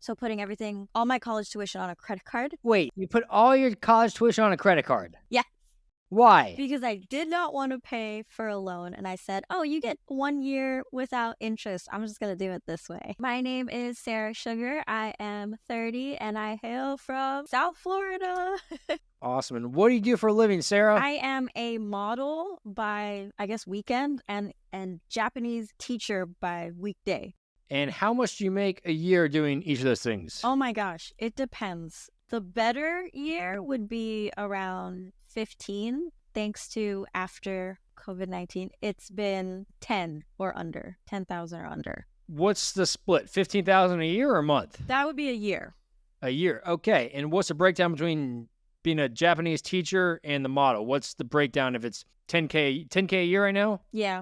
So putting everything, all my college tuition on a credit card. Wait, you put all your college tuition on a credit card? Yeah. Why? Because I did not want to pay for a loan. And I said, oh, you get 1 year without interest. I'm just going to do it this way. My name is Sarah Sugar. I am 30 and I hail from South Florida. Awesome. And what do you do for a living, Sarah? I am a model by, I guess, weekend and Japanese teacher by weekday. And how much do you make a year doing each of those things? Oh my gosh, it depends. The better year would be around 15, thanks to after COVID-19, it's been 10 or under, 10,000 or under. What's the split? 15,000 a year or a month? That would be a year. A year. Okay. And what's the breakdown between being a Japanese teacher and the model? What's the breakdown if it's 10K a year right now? Yeah.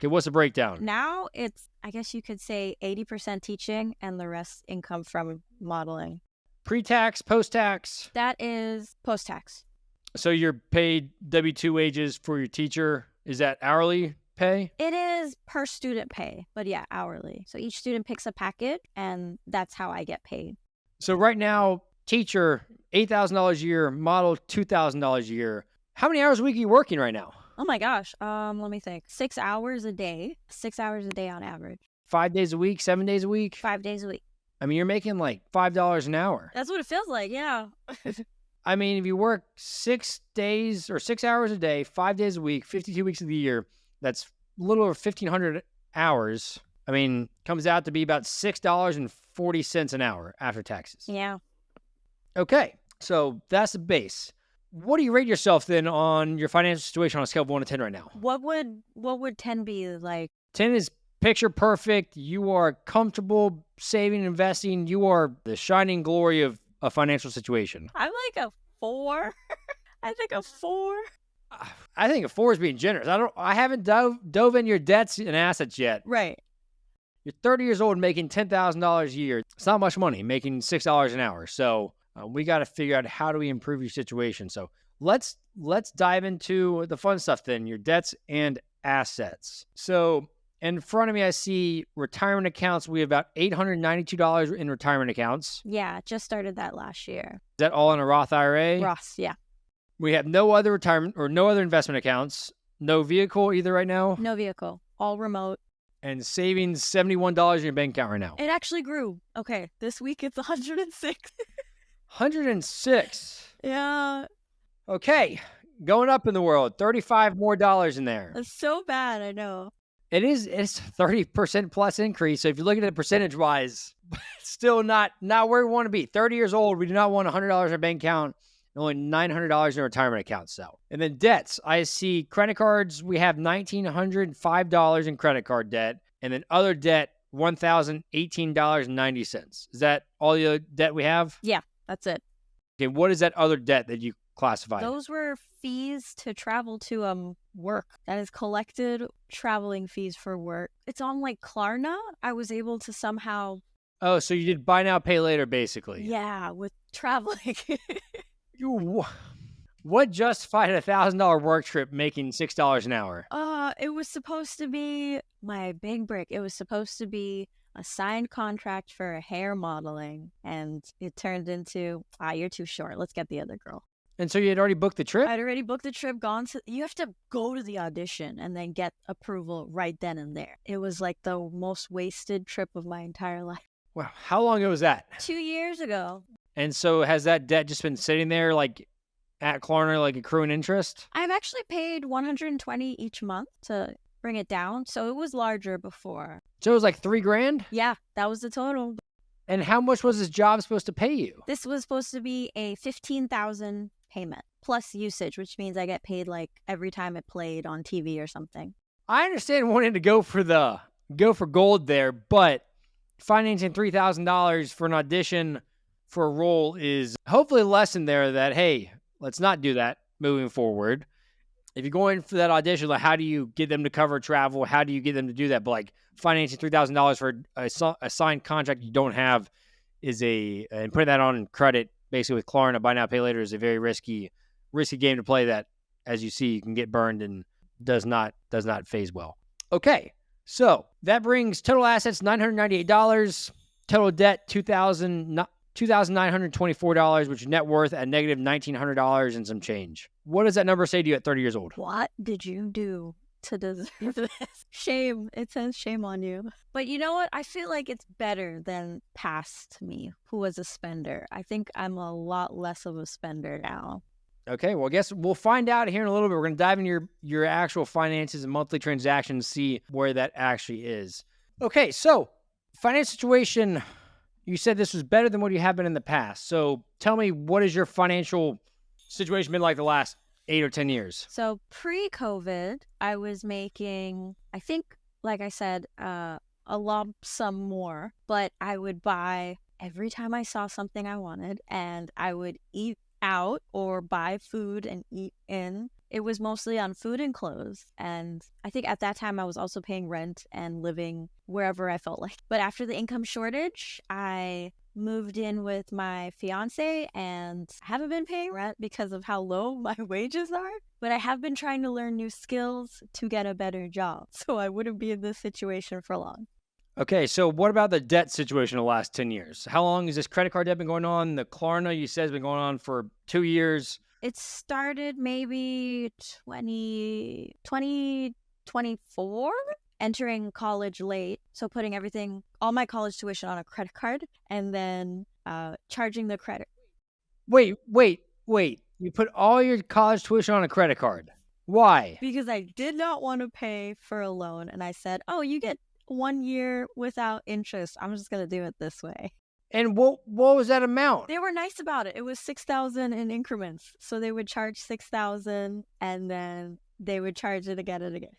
Okay, what's the breakdown? Now it's, I guess you could say 80% teaching and the rest income from modeling. Pre-tax, post-tax? That is post-tax. So you're paid W-2 wages for your teacher. Is that hourly pay? It is per student pay, but yeah, hourly. So each student picks a packet and that's how I get paid. So right now, teacher, $8,000 a year, model, $2,000 a year. How many hours a week are you working right now? Oh my gosh. Let me think. 6 hours a day. 6 hours a day on average. 5 days a week, 7 days a week? 5 days a week. I mean, you're making like $5 an hour. That's what it feels like, yeah. I mean, if you work 6 days or 6 hours a day, 5 days a week, 52 weeks of the year, that's a little over 1,500 hours. I mean, comes out to be about $6.40 an hour after taxes. Yeah. Okay, so that's the base. What do you rate yourself then on your financial situation on a scale of 1 to 10 right now? What would 10 be like? 10 is picture perfect. You are comfortable saving and investing. You are the shining glory of a financial situation. I'm like a 4. I think a 4. I think a 4 is being generous. I haven't dove in your debts and assets yet. Right. You're 30 years old making $10,000 a year. It's not much money, making $6 an hour. So we got to figure out how do we improve your situation. So let's dive into the fun stuff then, your debts and assets. So in front of me, I see retirement accounts. We have about $892 in retirement accounts. Yeah, just started that last year. Is that all in a Roth IRA? Roth, yeah. We have no other retirement or no other investment accounts. No vehicle either right now. No vehicle. All remote. And savings $71 in your bank account right now. It actually grew. Okay, this week it's 106. 106. Yeah. Okay, going up in the world. $35 more in there. That's so bad, I know. It's 30% plus increase. So if you look at it percentage wise, still not where we want to be. 30 years old, we do not want $100 in our bank account, and only $900 in a retirement account. So, and then debts, I see credit cards. We have $1,905 in credit card debt, and then other debt, $1,018.90. Is that all the debt we have? Yeah, that's it. Okay, what is that other debt that you classified? Those were fees to travel to work. That is collected traveling fees for work. It's on like Klarna. I was able to somehow. Oh, so you did buy now, pay later, basically. Yeah, with traveling. What justified a $1,000 work trip making $6 an hour? It was supposed to be my big break. It was supposed to be a signed contract for hair modeling, and it turned into, you're too short. Let's get the other girl. And so you had already booked the trip? I'd already booked the trip, you have to go to the audition and then get approval right then and there. It was like the most wasted trip of my entire life. Wow. How long ago was that? 2 years ago. And so has that debt just been sitting there like at Klarna, like accruing interest? I've actually paid $120 each month to bring it down. So it was larger before. So it was like $3,000? Yeah, that was the total. And how much was this job supposed to pay you? This was supposed to be a $15,000 payment plus usage, which means I get paid like every time it played on TV or something. I understand wanting to go for gold there, but financing $3,000 for an audition for a role is hopefully a lesson there that, hey, let's not do that moving forward. If you're going for that audition, like how do you get them to cover travel? How do you get them to do that? But like financing $3,000 for a signed contract you don't have and putting that on credit basically with Klarna, buy now, pay later is a very risky game to play that, as you see, you can get burned and does not phase well. Okay, so that brings total assets $998. Total debt, $2,924, which is net worth at negative $1,900 and some change. What does that number say to you at 30 years old? What did you do to deserve this? Shame. It says shame on you. But you know what? I feel like it's better than past me, who was a spender. I think I'm a lot less of a spender now. Okay, well, I guess we'll find out here in a little bit. We're going to dive into your actual finances and monthly transactions, see where that actually is. Okay, so financial situation, you said this was better than what you have been in the past. So tell me, what has your financial situation been like the last 8 or 10 years? So pre-COVID, I was making, I think, like I said, a lump sum more, but I would buy every time I saw something I wanted, and I would eat out or buy food and eat in. It was mostly on food and clothes. And I think at that time I was also paying rent and living wherever I felt like. But after the income shortage, I moved in with my fiance and haven't been paying rent because of how low my wages are. But I have been trying to learn new skills to get a better job, so I wouldn't be in this situation for long. Okay, so what about the debt situation the last 10 years? How long has this credit card debt been going on? The Klarna, you said, has been going on for 2 years. It started maybe 2024, entering college late. So putting all my college tuition on a credit card and then charging the credit. Wait. You put all your college tuition on a credit card. Why? Because I did not want to pay for a loan. And I said, oh, you get 1 year without interest. I'm just going to do it this way. And what was that amount? They were nice about it. It was $6,000 in increments. So they would charge $6,000 and then they would charge it again and again.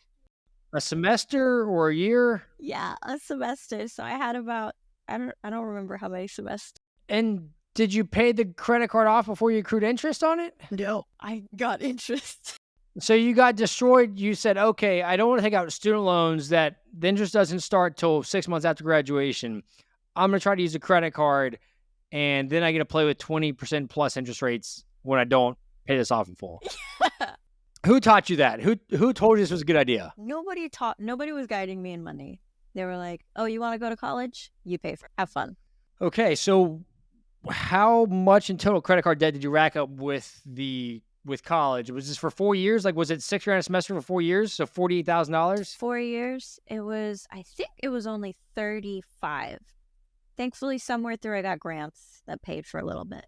A semester or a year? Yeah, a semester. So I had about, I don't remember how many semesters. And did you pay the credit card off before you accrued interest on it? No, I got interest. So you got destroyed. You said, okay, I don't want to take out student loans that the interest doesn't start till 6 months after graduation. I'm going to try to use a credit card, and then I get to play with 20% plus interest rates when I don't pay this off in full. Who taught you that? Who told you this was a good idea? Nobody was guiding me in money. They were like, oh, you want to go to college? You pay for it. Have fun. Okay, so how much in total credit card debt did you rack up with college? Was this for 4 years? Like, was it $6,000 a semester for 4 years? So $48,000? 4 years. I think it was only 35. Thankfully, somewhere through I got grants that paid for a little bit.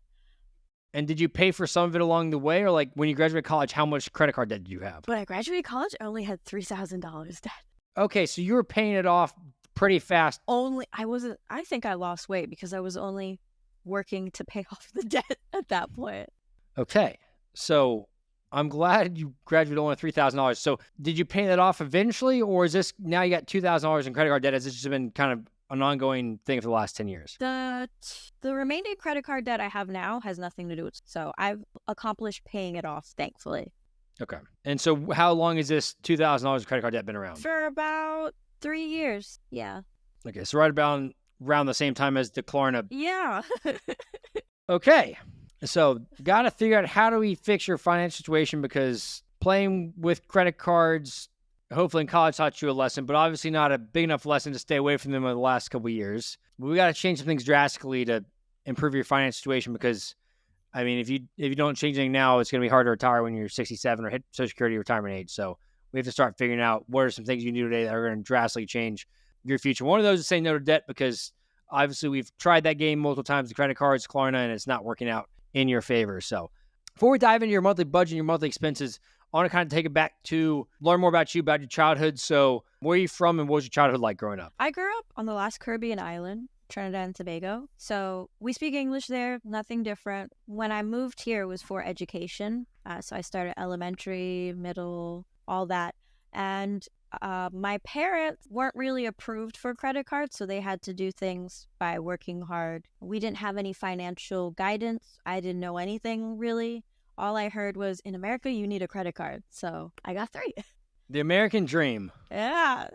And did you pay for some of it along the way? Or like when you graduated college, how much credit card debt did you have? When I graduated college, I only had $3,000 debt. Okay, so you were paying it off pretty fast. I think I lost weight because I was only working to pay off the debt at that point. Okay, so I'm glad you graduated only $3,000. So did you pay that off eventually, or is this now you got $2,000 in credit card debt? Has this just been kind of an ongoing thing for the last 10 years? The remaining credit card debt I have now has nothing to do with it. So I've accomplished paying it off, thankfully. Okay. And so how long has this $2,000 credit card debt been around? For about 3 years. Yeah. Okay. So right about around the same time as the Klarna. Yeah. Okay. So got to figure out how do we fix your financial situation, because playing with credit cards, hopefully in college taught you a lesson, but obviously not a big enough lesson to stay away from them over the last couple of years. But we got to change some things drastically to improve your financial situation, because I mean, if you don't change anything now, it's going to be hard to retire when you're 67 or hit Social Security retirement age. So we have to start figuring out what are some things you can do today that are going to drastically change your future. One of those is saying no to debt, because obviously we've tried that game multiple times, the credit cards, Klarna, and it's not working out in your favor. So before we dive into your monthly budget and your monthly expenses, I want to kind of take it back to learn more about you, about your childhood. So where are you from and what was your childhood like growing up? I grew up on the last Caribbean island, Trinidad and Tobago. So we speak English there, nothing different. When I moved here, it was for education. So I started elementary, middle, all that. And my parents weren't really approved for credit cards, so they had to do things by working hard. We didn't have any financial guidance. I didn't know anything really. All I heard was, in America, you need a credit card. So I got 3. The American dream. Yeah.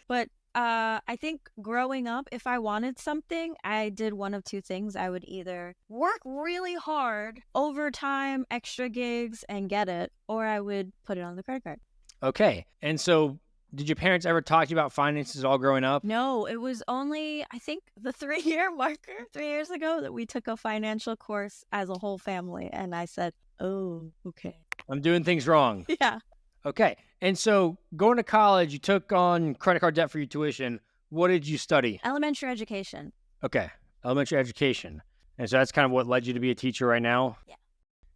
But I think growing up, if I wanted something, I did one of two things. I would either work really hard, overtime, extra gigs, and get it, or I would put it on the credit card. Okay. And so Did your parents ever talk to you about finances all growing up? No, it was only, I think, the 3-year marker 3 years ago that we took a financial course as a whole family. And I said, oh, okay. I'm doing things wrong. Yeah. Okay. And so going to college, you took on credit card debt for your tuition. What did you study? Elementary education. Okay. Elementary education. And so that's kind of what led you to be a teacher right now? Yeah.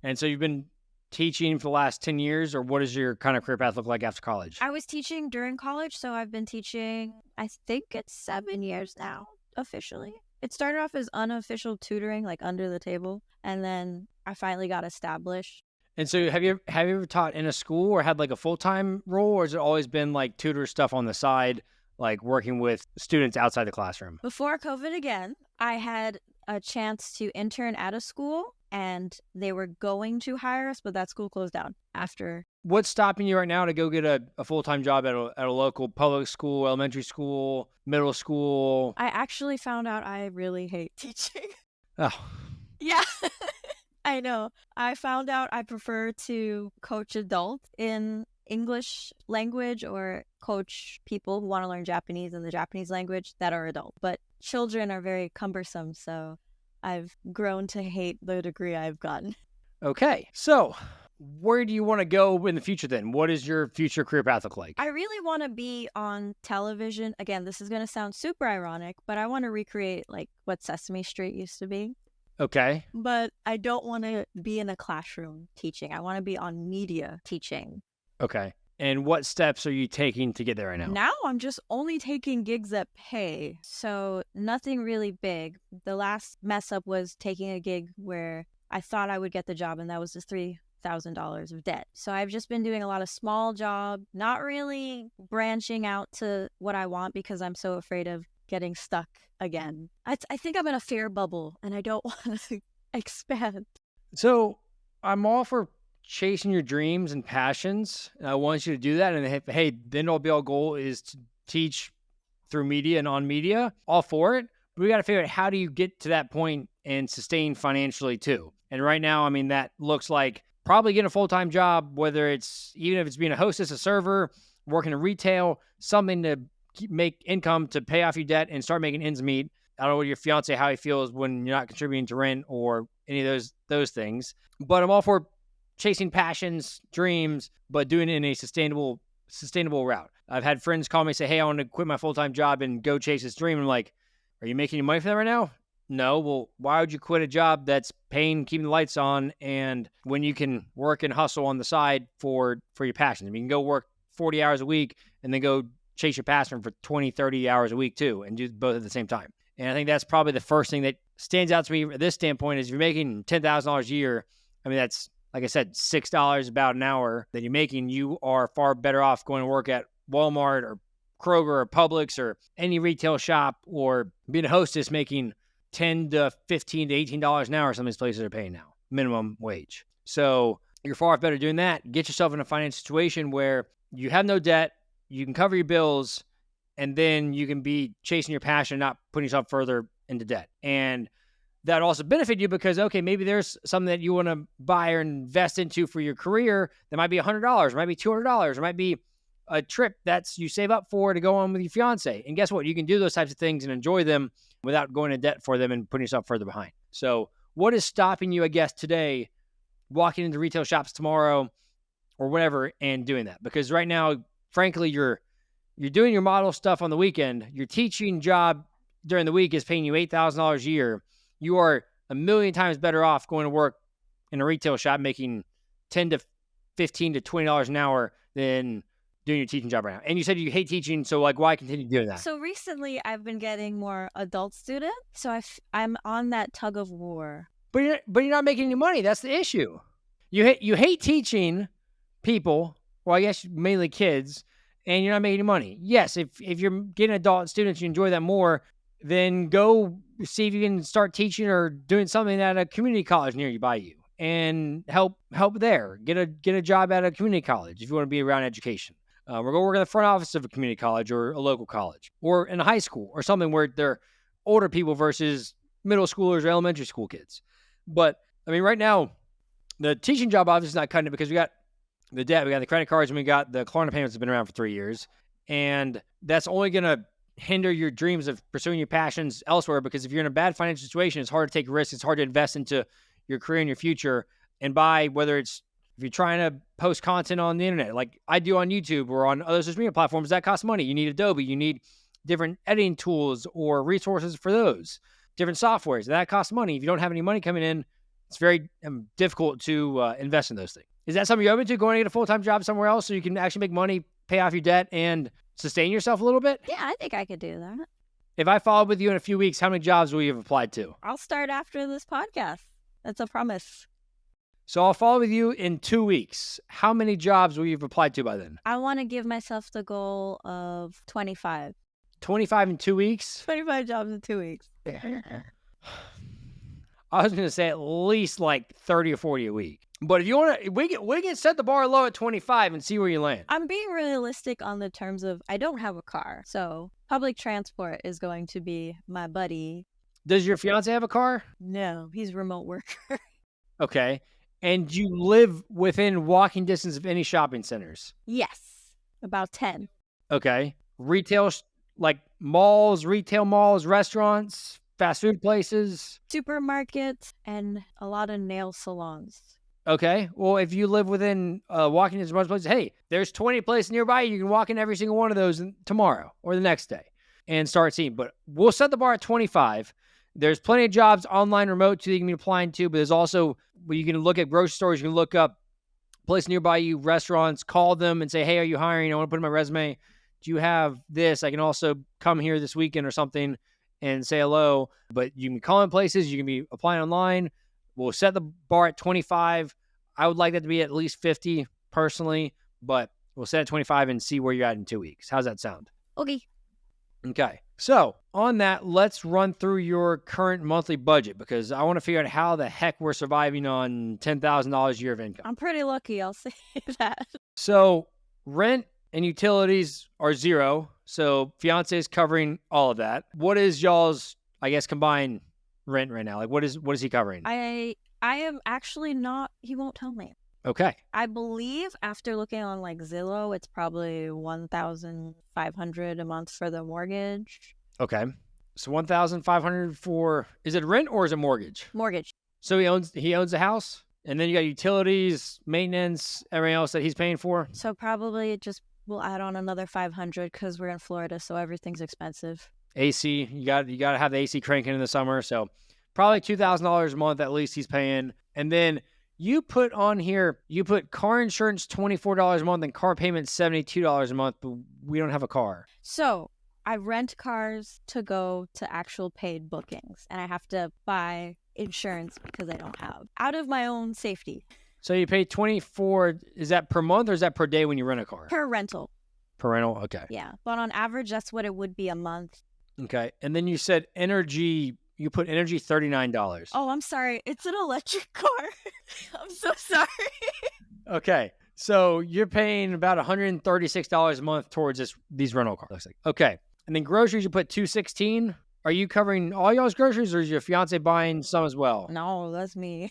And so you've been teaching for the last 10 years, or what does your kind of career path look like after college? I was teaching during college, so I've been teaching, I think it's 7 years now, officially. It started off as unofficial tutoring, like under the table, and then I finally got established. And so have you ever taught in a school or had like a full-time role, or has it always been like tutor stuff on the side, like working with students outside the classroom? Before COVID again, I had a chance to intern at a school, and they were going to hire us, but that school closed down after. What's stopping you right now to go get a full-time job at a local public school, elementary school, middle school? I actually found out I really hate teaching. Oh, Yeah. I know. I found out I prefer to coach adults in English language or coach people who want to learn Japanese in the Japanese language that are adults. But children are very cumbersome, so I've grown to hate the degree I've gotten. okay. So where do you want to go in the future then? What does your future career path look like? I really want to be on television. Again, this is going to sound super ironic, but I want to recreate like what Sesame Street used to be. Okay. But I don't want to be in a classroom teaching. I want to be on media teaching. Okay. And what steps are you taking to get there right now? Now I'm just only taking gigs that pay. So nothing really big. The last mess up was taking a gig where I thought I would get the job, and that was just $3,000 of debt. So I've just been doing a lot of small job, not really branching out to what I want because I'm so afraid of getting stuck again. I think I'm in a fear bubble and I don't want to expand. So I'm all for chasing your dreams and passions. I want you to do that. And hey, the end all be all goal is to teach through media and on media. All for it. But we got to figure out, how do you get to that point and sustain financially too? And right now, I mean, that looks like probably getting a full-time job, whether it's, even if it's being a hostess, a server, working in retail, something to make income to pay off your debt and start making ends meet. I don't know what your fiance, how he feels when you're not contributing to rent or any of those things. But I'm all for chasing passions, dreams, but doing it in a sustainable route. I've had friends call me and say, hey, I want to quit my full-time job and go chase this dream. I'm like, are you making any money for that right now? No. Well, why would you quit a job that's paying, keeping the lights on, and when you can work and hustle on the side for your passion? I mean, you can go work 40 hours a week and then go chase your passion for 20, 30 hours a week too, and do both at the same time. And I think that's probably the first thing that stands out to me at this standpoint is, if you're making $10,000 a year, I mean, that's, like I said, $6 about an hour that you're making. You are far better off going to work at Walmart or Kroger or Publix or any retail shop, or being a hostess making $10 to $15 to $18 an hour. Some of these places are paying now, minimum wage. So you're far better doing that. Get yourself in a financial situation where you have no debt, you can cover your bills, and then you can be chasing your passion, not putting yourself further into debt. And that also benefit you because, okay, maybe there's something that you want to buy or invest into for your career that might be $100, might be $200, or might be a trip that's you save up for to go on with your fiance. And guess what? You can do those types of things and enjoy them without going into debt for them and putting yourself further behind. So what is stopping you, I guess, today, walking into retail shops tomorrow or whatever and doing that? Because right now, frankly, you're doing your model stuff on the weekend. Your teaching job during the week is paying you $8,000 a year. You are a million times better off going to work in a retail shop making $10 to $15 to $20 an hour than doing your teaching job right now. And you said you hate teaching, so like, why continue doing that? So recently, I've been getting more adult students, so I'm on that tug of war. But you're not making any money. That's the issue. You hate teaching people, well, I guess mainly kids, and you're not making any money. Yes, if you're getting adult students, you enjoy that more, then go see if you can start teaching or doing something at a community college near you by you and help there. Get a job at a community college if you want to be around education. Or go work in the front office of a community college or a local college or in a high school or something where they're older people versus middle schoolers or elementary school kids. But I mean, right now, the teaching job obviously is not cutting it because we got the debt, we got the credit cards, and we got the Klarna payments that have been around for 3 years. And that's only going to hinder your dreams of pursuing your passions elsewhere, because if you're in a bad financial situation, it's hard to take risks. It's hard to invest into your career and your future. And whether it's, if you're trying to post content on the internet, like I do on YouTube or on other social media platforms, that costs money. You need Adobe, you need different editing tools or resources for those, different softwares. That costs money. If you don't have any money coming in, it's very difficult to invest in those things. Is that something you're open to, going to get a full-time job somewhere else so you can actually make money, pay off your debt, and sustain yourself a little bit? Yeah, I think I could do that. If I followed with you in a few weeks, how many jobs will you have applied to? I'll start after this podcast. That's a promise. So I'll follow with you in 2 weeks. How many jobs will you have applied to by then? I want to give myself the goal of 25. 25 in 2 weeks? 25 jobs in 2 weeks. I was going to say at least like 30 or 40 a week. But if you want to, we can set the bar low at 25 and see where you land. I'm being realistic on the terms of I don't have a car. So public transport is going to be my buddy. Does your fiance have a car? No, he's a remote worker. Okay. And you live within walking distance of any shopping centers? Yes, about 10. Okay. Retail, like malls, retail malls, restaurants, fast food places? Supermarkets and a lot of nail salons. Okay. Well, if you live within walking distance of most places, hey, there's 20 places nearby. You can walk in every single one of those tomorrow or the next day and start seeing. But we'll set the bar at 25. There's plenty of jobs online, remote too, that you can be applying to, but there's also, you can look at grocery stores, you can look up places nearby you, restaurants, call them and say, hey, are you hiring? I want to put in my resume. Do you have this? I can also come here this weekend or something and say hello. But you can call in places, you can be applying online. We'll set the bar at 25. I would like that to be at least 50 personally, but we'll set it at 25 and see where you're at in 2 weeks. How's that sound? Okay. Okay. So on that, let's run through your current monthly budget, because I want to figure out how the heck we're surviving on $10,000 a year of income. I'm pretty lucky, I'll say that. So rent and utilities are zero. So fiance is covering all of that. What is y'all's, I guess, combined rent right now? Like what is he covering? I am actually not, he won't tell me. Okay. I believe after looking on like Zillow, it's probably $1,500 a month for the mortgage. Okay. So $1,500 for, is it rent or is it mortgage? Mortgage. So he owns a house, and then you got utilities, maintenance, everything else that he's paying for. So probably it just will add on another $500 because we're in Florida, so everything's expensive. AC, you got to have the AC cranking in the summer, so probably $2,000 a month at least he's paying. And then you put on here, you put car insurance $24 a month and car payment $72 a month, but we don't have a car. So I rent cars to go to actual paid bookings, and I have to buy insurance because I don't have, out of my own safety. So you pay $24, is that per month or is that per day when you rent a car? Per rental. Per rental, okay. Yeah, but on average, that's what it would be a month. Okay, and then you said energy, you put energy $39. Oh, I'm sorry. It's an electric car. I'm so sorry. Okay, so you're paying about $136 a month towards these rental cars. Looks like. Okay, and then groceries you put $216. Are you covering all y'all's groceries, or is your fiance buying some as well? No, that's me.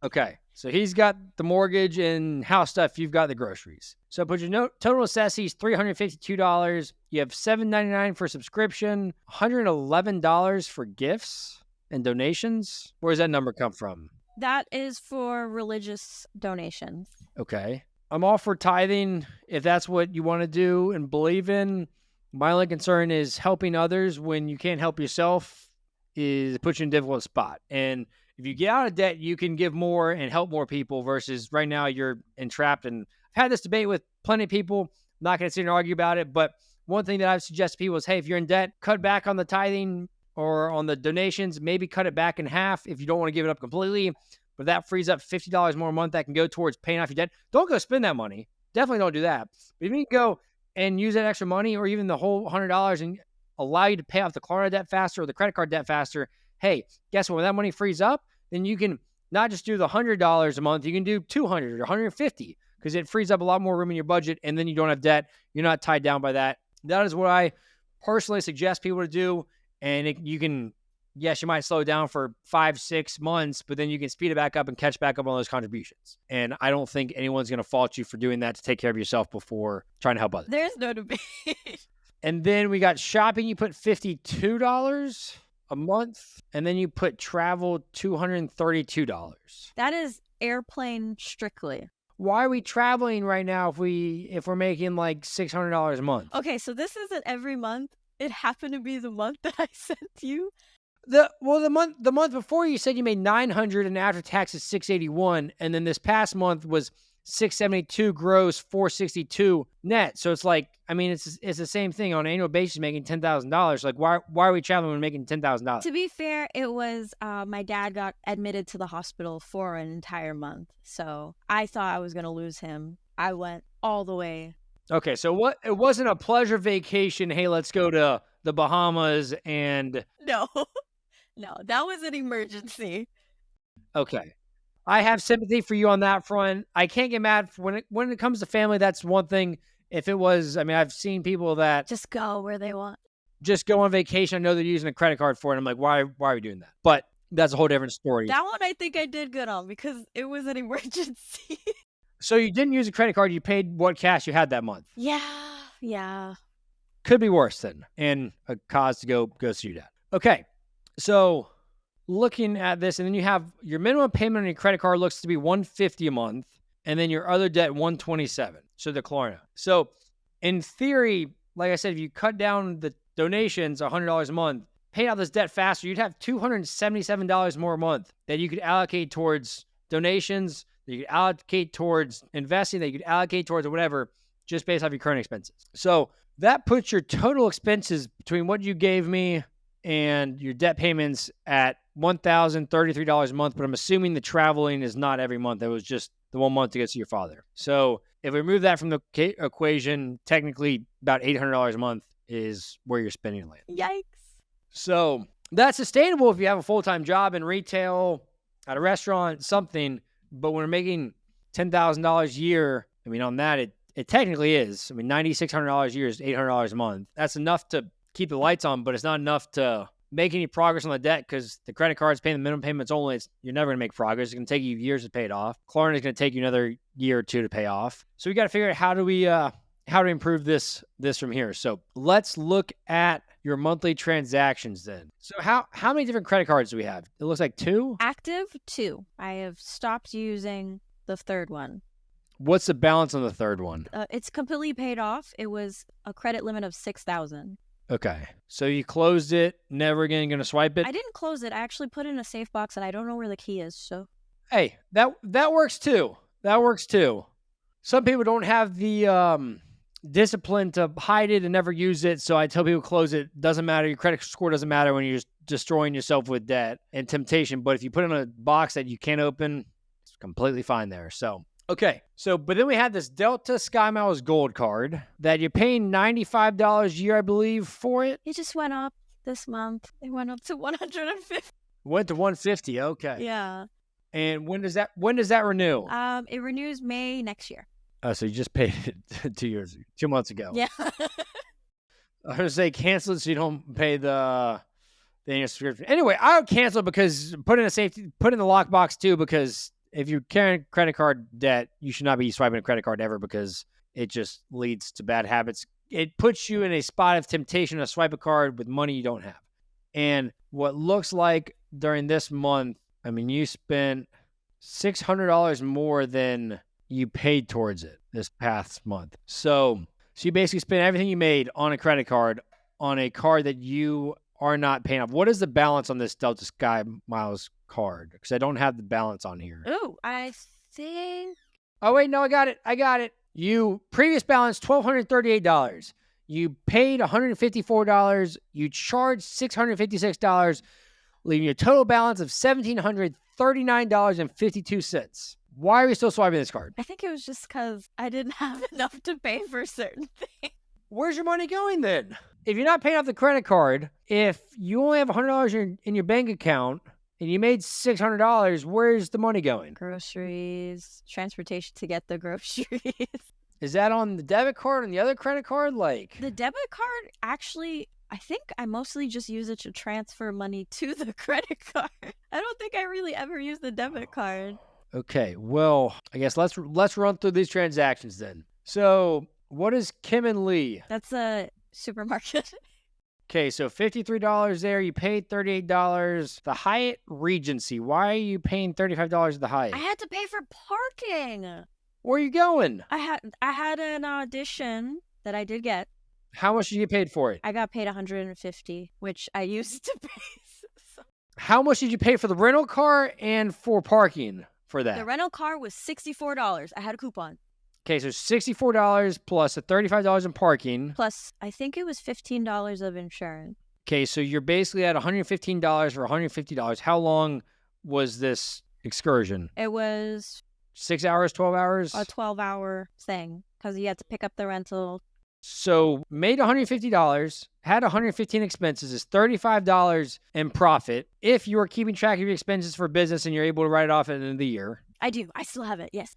Okay, so he's got the mortgage and house stuff. You've got the groceries. So put your total necessities $352. You have $7.99 for subscription, $111 for gifts and donations. Where does that number come from? That is for religious donations. Okay. I'm all for tithing if that's what you want to do and believe in. My only concern is helping others when you can't help yourself is put you in a difficult spot. And if you get out of debt, you can give more and help more people versus right now you're entrapped. And I've had this debate with plenty of people. I'm not going to sit and argue about it. But one thing that I've suggested to people is, hey, if you're in debt, cut back on the tithing or on the donations, maybe cut it back in half if you don't want to give it up completely. But that frees up $50 more a month that can go towards paying off your debt. Don't go spend that money. Definitely don't do that. But if you can go and use that extra money or even the whole $100 and allow you to pay off the Klarna debt faster or the credit card debt faster, hey, guess what? When that money frees up, then you can not just do the $100 a month, you can do $200 or $150 because it frees up a lot more room in your budget and then you don't have debt. You're not tied down by that. That is what I personally suggest people to do. And you can Yes, you might slow down for 5-6 months, but then you can speed it back up and catch back up on those contributions. And I don't think anyone's going to fault you for doing that to take care of yourself before trying to help others. There's no debate. And then we got shopping. You put $52 a month, and then you put travel $232. That is airplane strictly. Why are we traveling right now if we're making like $600 a month? Okay, so this isn't every month. It happened to be the month that I sent you. The month before you said you made $900 and after taxes $681, and then this past month was $672 gross, $462 net. So it's like, I mean, it's the same thing on an annual basis, making $10,000. Like, why are we traveling when making $10,000? To be fair, it was my dad got admitted to the hospital for an entire month, so I thought I was gonna lose him. I went all the way. Okay, so it wasn't a pleasure vacation. Hey, let's go to the Bahamas and No, no, that was an emergency. Okay. I have sympathy for you on that front. I can't get mad when it comes to family. That's one thing. If it was, I mean, I've seen people that Just go where they want. just go on vacation. I know they're using a credit card for it. I'm like, why are we doing that? But that's a whole different story. That one I think I did good on because it was an emergency. So you didn't use a credit card. You paid what cash you had that month. Yeah. Could be worse then, and a cause to go see that. Okay, so looking at this, and then you have your minimum payment on your credit card looks to be $150 a month, and then your other debt $127. So the Klarna. So in theory, like I said, if you cut down the donations $100 a month, pay out this debt faster, you'd have $277 more a month that you could allocate towards donations, that you could allocate towards investing, that you could allocate towards whatever, just based off your current expenses. So that puts your total expenses between what you gave me and your debt payments at $1,033 a month. But I'm assuming the traveling is not every month. It was just the 1 month to go see your father. So if we remove that from the equation, technically about $800 a month is where you're spending land. Yikes. So that's sustainable if you have a full-time job in retail, at a restaurant, something. But when we're making $10,000 a year, I mean, on that, it technically is. I mean, $9,600 a year is $800 a month. That's enough to keep the lights on, but it's not enough to make any progress on the debt because the credit card's paying the minimum payments only. You're never going to make progress. It's going to take you years to pay it off. Klarna is going to take you another year or two to pay off. So we got to figure out how do we improve this from here. So let's look at your monthly transactions then. So how many different credit cards do we have? It looks like 2. Active 2. I have stopped using the third one. What's the balance on the third one? It's completely paid off. It was a credit limit of $6,000. Okay. So you closed it, never again going to swipe it? I didn't close it. I actually put it in a safe box and I don't know where the key is. So hey, that works too. That works too. Some people don't have the discipline to hide it and never use it. So I tell people close it. Doesn't matter. Your credit score doesn't matter when you're just destroying yourself with debt and temptation. But if you put it in a box that you can't open, it's completely fine there. So okay, but then we had this Delta SkyMiles Gold card that you're paying $95 a year, I believe, for it. It just went up this month. It went up to $150. Went to $150. Okay. Yeah. And when does that renew? It renews May next year. Oh, so you just paid it 2 months ago. Yeah. I was gonna say cancel it so you don't pay the annual subscription. Anyway, I would cancel it because put in the lockbox too, because if you're carrying credit card debt, you should not be swiping a credit card ever because it just leads to bad habits. It puts you in a spot of temptation to swipe a card with money you don't have. And what looks like during this month, I mean, you spent $600 more than you paid towards it this past month. So you basically spent everything you made on a credit card, on a card that you are not paying off. What is the balance on this Delta SkyMiles card? Because I don't have the balance on here. Ooh, I think. Oh, wait, no, I got it. You previous balance, $1,238. You paid $154. You charged $656, leaving a total balance of $1,739.52. Why are we still swiping this card? I think it was just because I didn't have enough to pay for certain things. Where's your money going then? If you're not paying off the credit card, if you only have $100 in your bank account and you made $600, where's the money going? Groceries, transportation to get the groceries. Is that on the debit card and the other credit card? Like The debit card, actually, I think I mostly just use it to transfer money to the credit card. I don't think I really ever use the debit card. Okay, well, I guess let's run through these transactions then. So, what is Kim and Lee? That's a supermarket. Okay, so $53 there. You paid $38. The Hyatt Regency. Why are you paying $35 at the Hyatt? I had to pay for parking. Where are you going? I had an audition that I did get. How much did you get paid for it? I got paid $150, which I used to pay. How much did you pay for the rental car and for parking for that? The rental car was $64. I had a coupon. Okay, so $64 plus the $35 in parking. Plus, I think it was $15 of insurance. Okay, so you're basically at $115 for $150. How long was this excursion? It was 6 hours, 12 hours? a 12-hour thing because you had to pick up the rental. So made $150, had $115 expenses, is $35 in profit if you are keeping track of your expenses for business and you're able to write it off at the end of the year. I do. I still have it. Yes.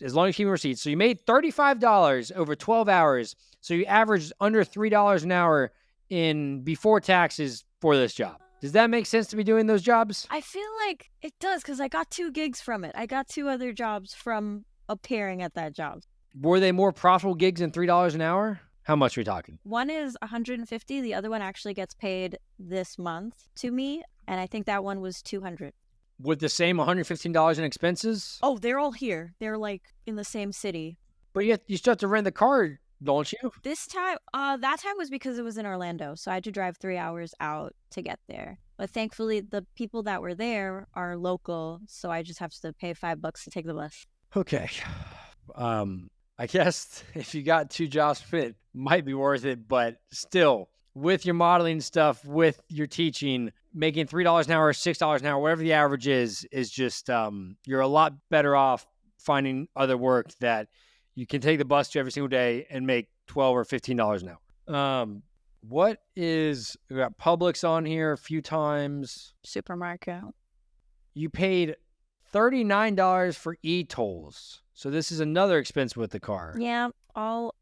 As long as you keep receipts. So you made $35 over 12 hours. So you averaged under $3 an hour in before taxes for this job. Does that make sense to be doing those jobs? I feel like it does because I got 2 gigs from it. I got 2 other jobs from appearing at that job. Were they more profitable gigs than $3 an hour? How much are we talking? One is $150. The other one actually gets paid this month to me. And I think that one was $200. With the same $115 in expenses? Oh, they're all here. They're like in the same city. But you still have to rent the car, don't you? This time, that time was because it was in Orlando. So I had to drive 3 hours out to get there. But thankfully, the people that were there are local. So I just have to pay $5 to take the bus. Okay. I guess if you got 2 jobs fit, might be worth it. But still, with your modeling stuff, with your teaching, making $3 an hour or $6 an hour, whatever the average is just you're a lot better off finding other work that you can take the bus to every single day and make $12 or $15 an hour. We got Publix on here a few times. Supermarket. You paid $39 for e-tolls. So this is another expense with the car. Yeah,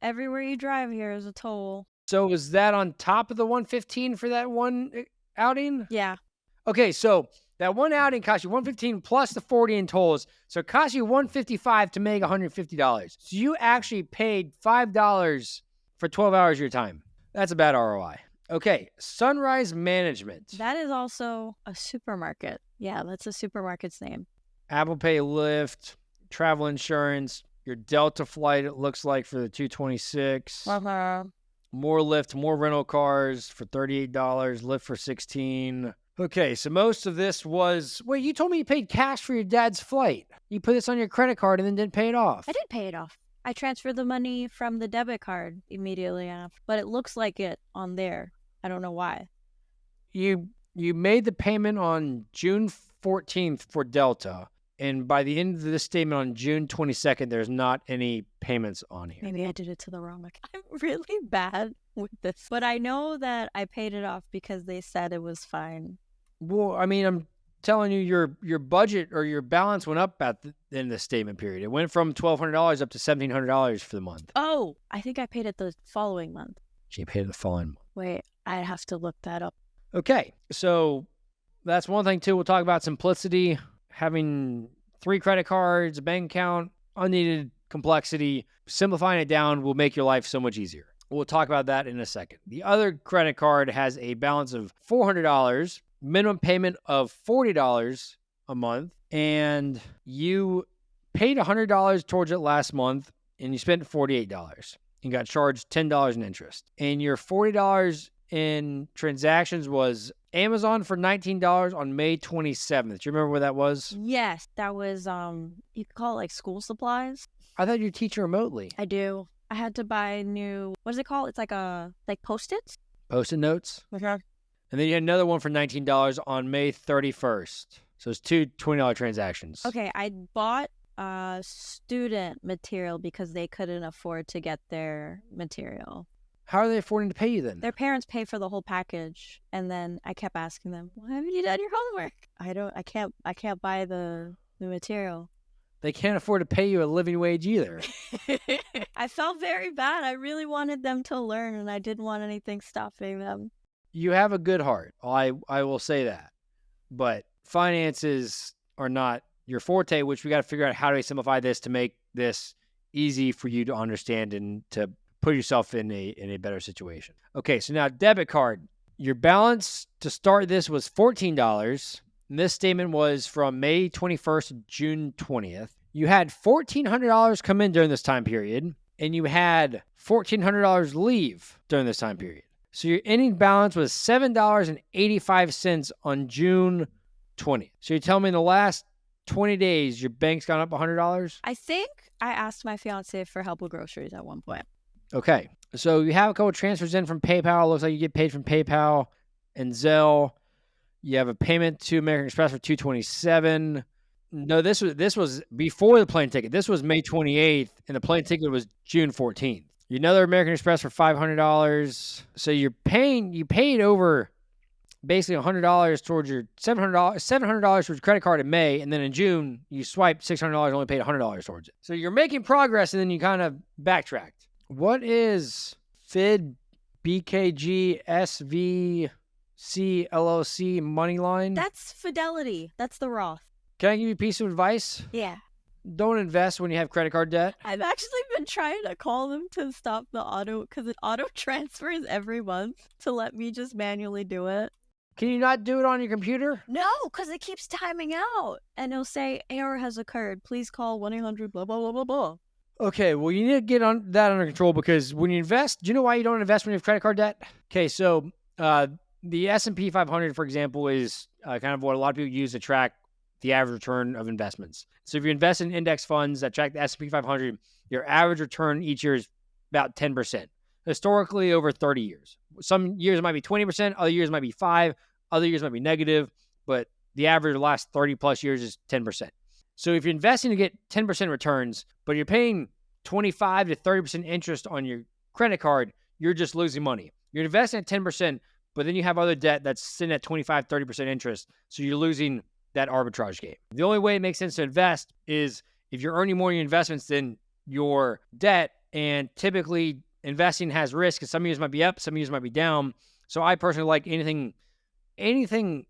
everywhere you drive here is a toll. So is that on top of the $115 for that one outing? Yeah. Okay, so that one outing cost you $115 plus the $40 in tolls. So it cost you $155 to make $150. So you actually paid $5 for 12 hours of your time. That's a bad ROI. Okay, Sunrise Management. That is also a supermarket. Yeah, that's a supermarket's name. Apple Pay, Lyft, travel insurance, your Delta flight, it looks like, for the 226. More Lyft, more rental cars for $38, Lyft for $16. Okay, so most of this was... Wait, you told me you paid cash for your dad's flight. You put this on your credit card and then didn't pay it off. I did pay it off. I transferred the money from the debit card immediately after, but it looks like it on there. I don't know why. You made the payment on June 14th for Delta, and by the end of this statement on June 22nd, there's not any payments on here. Maybe I did it to the wrong account. I'm really bad with this, but I know that I paid it off because they said it was fine. Well, I mean, I'm telling you, your budget or your balance went up at the end of the statement period. It went from $1,200 up to $1,700 for the month. Oh, I think I paid it the following month. She paid it the following month. Wait, I'd have to look that up. Okay, so that's one thing, too. We'll talk about simplicity. Having 3 credit cards, a bank account, unneeded complexity. Simplifying it down will make your life so much easier. We'll talk about that in a second. The other credit card has a balance of $400, minimum payment of $40 a month, and you paid $100 towards it last month, and you spent $48 and got charged $10 in interest. And your $40 in transactions was Amazon for $19 on May 27th. Do you remember what that was? Yes, that was, you could call it like school supplies. I thought you teach remotely. I do. I had to buy new, what is it called? It's like Post-its? Post-it notes? Okay. And then you had another one for $19 on May 31st. So it's 2 $20 transactions. Okay, I bought student material because they couldn't afford to get their material. How are they affording to pay you then? Their parents pay for the whole package, and then I kept asking them, "Why haven't you done your homework?" I can't buy the material. they can't afford to pay you a living wage either. I felt very bad. I really wanted them to learn, and I didn't want anything stopping them. You have a good heart. I will say that. But finances are not your forte, which we got to figure out how do we simplify this to make this easy for you to understand and to put yourself in a better situation. Okay, so now debit card. Your balance to start this was $14. And this statement was from May 21st to June 20th. You had $1,400 come in during this time period, and you had $1,400 leave during this time period. So your ending balance was $7.85 on June 20th. So you're telling me in the last 20 days, your bank's gone up $100? I think I asked my fiance for help with groceries at one point. Okay. So you have a couple transfers in from PayPal. Looks like you get paid from PayPal and Zelle. You have a payment to American Express for $227. No, this was before the plane ticket. This was May 28th, and the plane ticket was June 14th. Another American Express for $500. So you paid over basically $100 towards your $700 towards your credit card in May, and then in June you swiped $600 and only paid $100 towards it. So you're making progress, and then you kind of backtracked. What is FID BKG SVC LLC money line? That's Fidelity. That's the Roth. Can I give you a piece of advice? Yeah. Don't invest when you have credit card debt. I've actually been trying to call them to stop the auto, because it auto transfers every month to let me just manually do it. Can you not do it on your computer? No, because it keeps timing out. And it'll say, error has occurred. Please call 1-800 blah, blah, blah, blah, blah. Okay, well, you need to get that under control, because when you invest, do you know why you don't invest when you have credit card debt? Okay, so the S&P 500, for example, is kind of what a lot of people use to track the average return of investments. So if you invest in index funds that track the S&P 500, your average return each year is about 10%, historically over 30 years. Some years it might be 20%, other years it might be 5%, other years might be negative, but the average of the last 30 plus years is 10%. So if you're investing to get 10% returns, but you're paying 25 to 30% interest on your credit card, you're just losing money. You're investing at 10%, but then you have other debt that's sitting at 25, 30% interest, so you're losing that arbitrage game. The only way it makes sense to invest is if you're earning more in your investments than your debt, and typically investing has risk, because some years might be up, some years might be down. So I personally like anything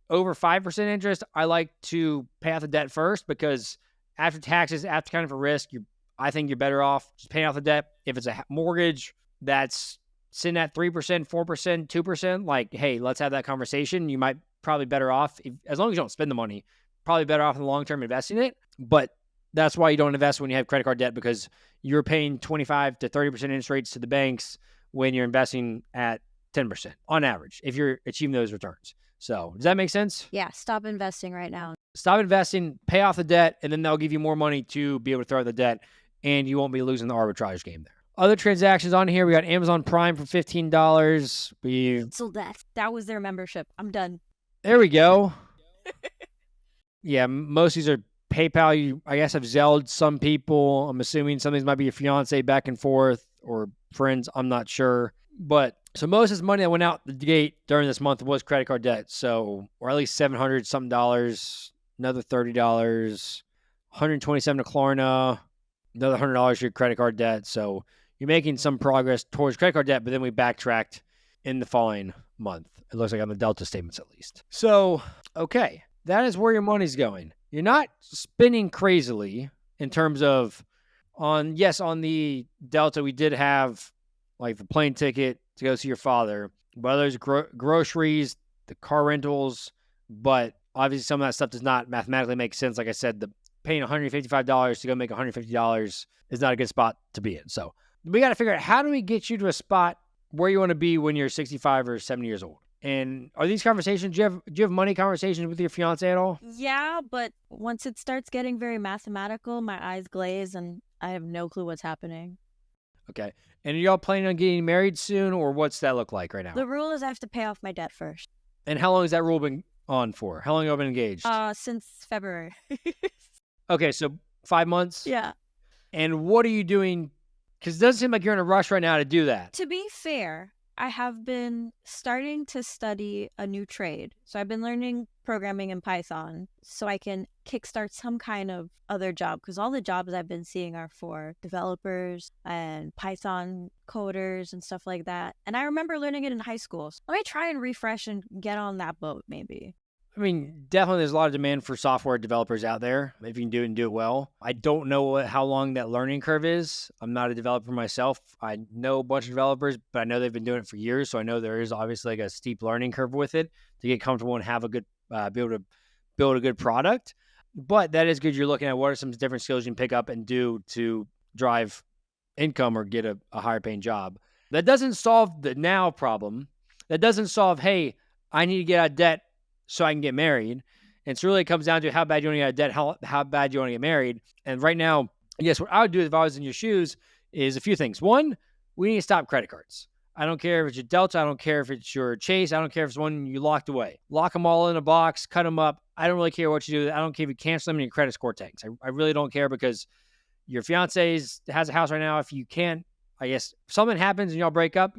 over 5% interest, I like to pay off the debt first, because after taxes, after accounting for risk, I think you're better off just paying off the debt. If it's a mortgage that's sitting at 3%, 4%, 2%, like, hey, let's have that conversation. You might probably better off, as long as you don't spend the money, probably better off in the long term investing it. But that's why you don't invest when you have credit card debt, because you're paying 25 to 30% interest rates to the banks when you're investing at 10% on average, if you're achieving those returns. So does that make sense? Yeah, stop investing right now. Stop investing, pay off the debt, and then they'll give you more money to be able to throw out the debt, and you won't be losing the arbitrage game there. Other transactions on here, we got Amazon Prime for $15. We sold that. That was their membership. I'm done. There we go. Yeah, most of these are PayPal. You, I guess, have Zelled some people. I'm assuming some of these might be your fiance back and forth or friends. I'm not sure. But so most of this money that went out the gate during this month was credit card debt. So, or at least $700 something, another $30, $127 to Klarna, another $100 your credit card debt. So you're making some progress towards credit card debt, but then we backtracked in the following month. It looks like on the Delta statements at least. So, okay, that is where your money's going. You're not spending crazily in terms of on the Delta, we did have like the plane ticket to go see your father, but there's groceries, the car rentals, but obviously some of that stuff does not mathematically make sense. Like I said, the paying $155 to go make $150 is not a good spot to be in. So we got to figure out, how do we get you to a spot where you want to be when you're 65 or 70 years old? And are these conversations, do you have money conversations with your fiance at all? Yeah, but once it starts getting very mathematical, my eyes glaze and I have no clue what's happening. Okay. And are y'all planning on getting married soon, or what's that look like right now? The rule is I have to pay off my debt first. And how long has that rule been on for? How long have you been engaged? Since February. Okay, so 5 months? Yeah. And what are you doing? Because it doesn't seem like you're in a rush right now to do that. To be fair, I have been starting to study a new trade. So I've been learning programming in Python so I can kickstart some kind of other job, because all the jobs I've been seeing are for developers and Python coders and stuff like that. And I remember learning it in high school. So let me try and refresh and get on that boat maybe. I mean, definitely there's a lot of demand for software developers out there if you can do it and do it well. I don't know how long that learning curve is. I'm not a developer myself. I know a bunch of developers, but I know they've been doing it for years. So I know there is obviously like a steep learning curve with it to get comfortable and have a good, be able to build a good product. But that is good. You're looking at what are some different skills you can pick up and do to drive income or get a higher paying job. That doesn't solve the now problem. That doesn't solve, hey, I need to get out of debt so I can get married. And so really it comes down to how bad you want to get out of debt, how bad you want to get married. And right now, I guess what I would do if I was in your shoes is a few things. One, we need to stop credit cards. I don't care if it's your Delta. I don't care if it's your Chase. I don't care if it's one you locked away. Lock them all in a box, cut them up. I don't really care what you do. I don't care if you cancel them and your credit score tanks. I really don't care, because your fiance has a house right now. If you can't, I guess if something happens and y'all break up,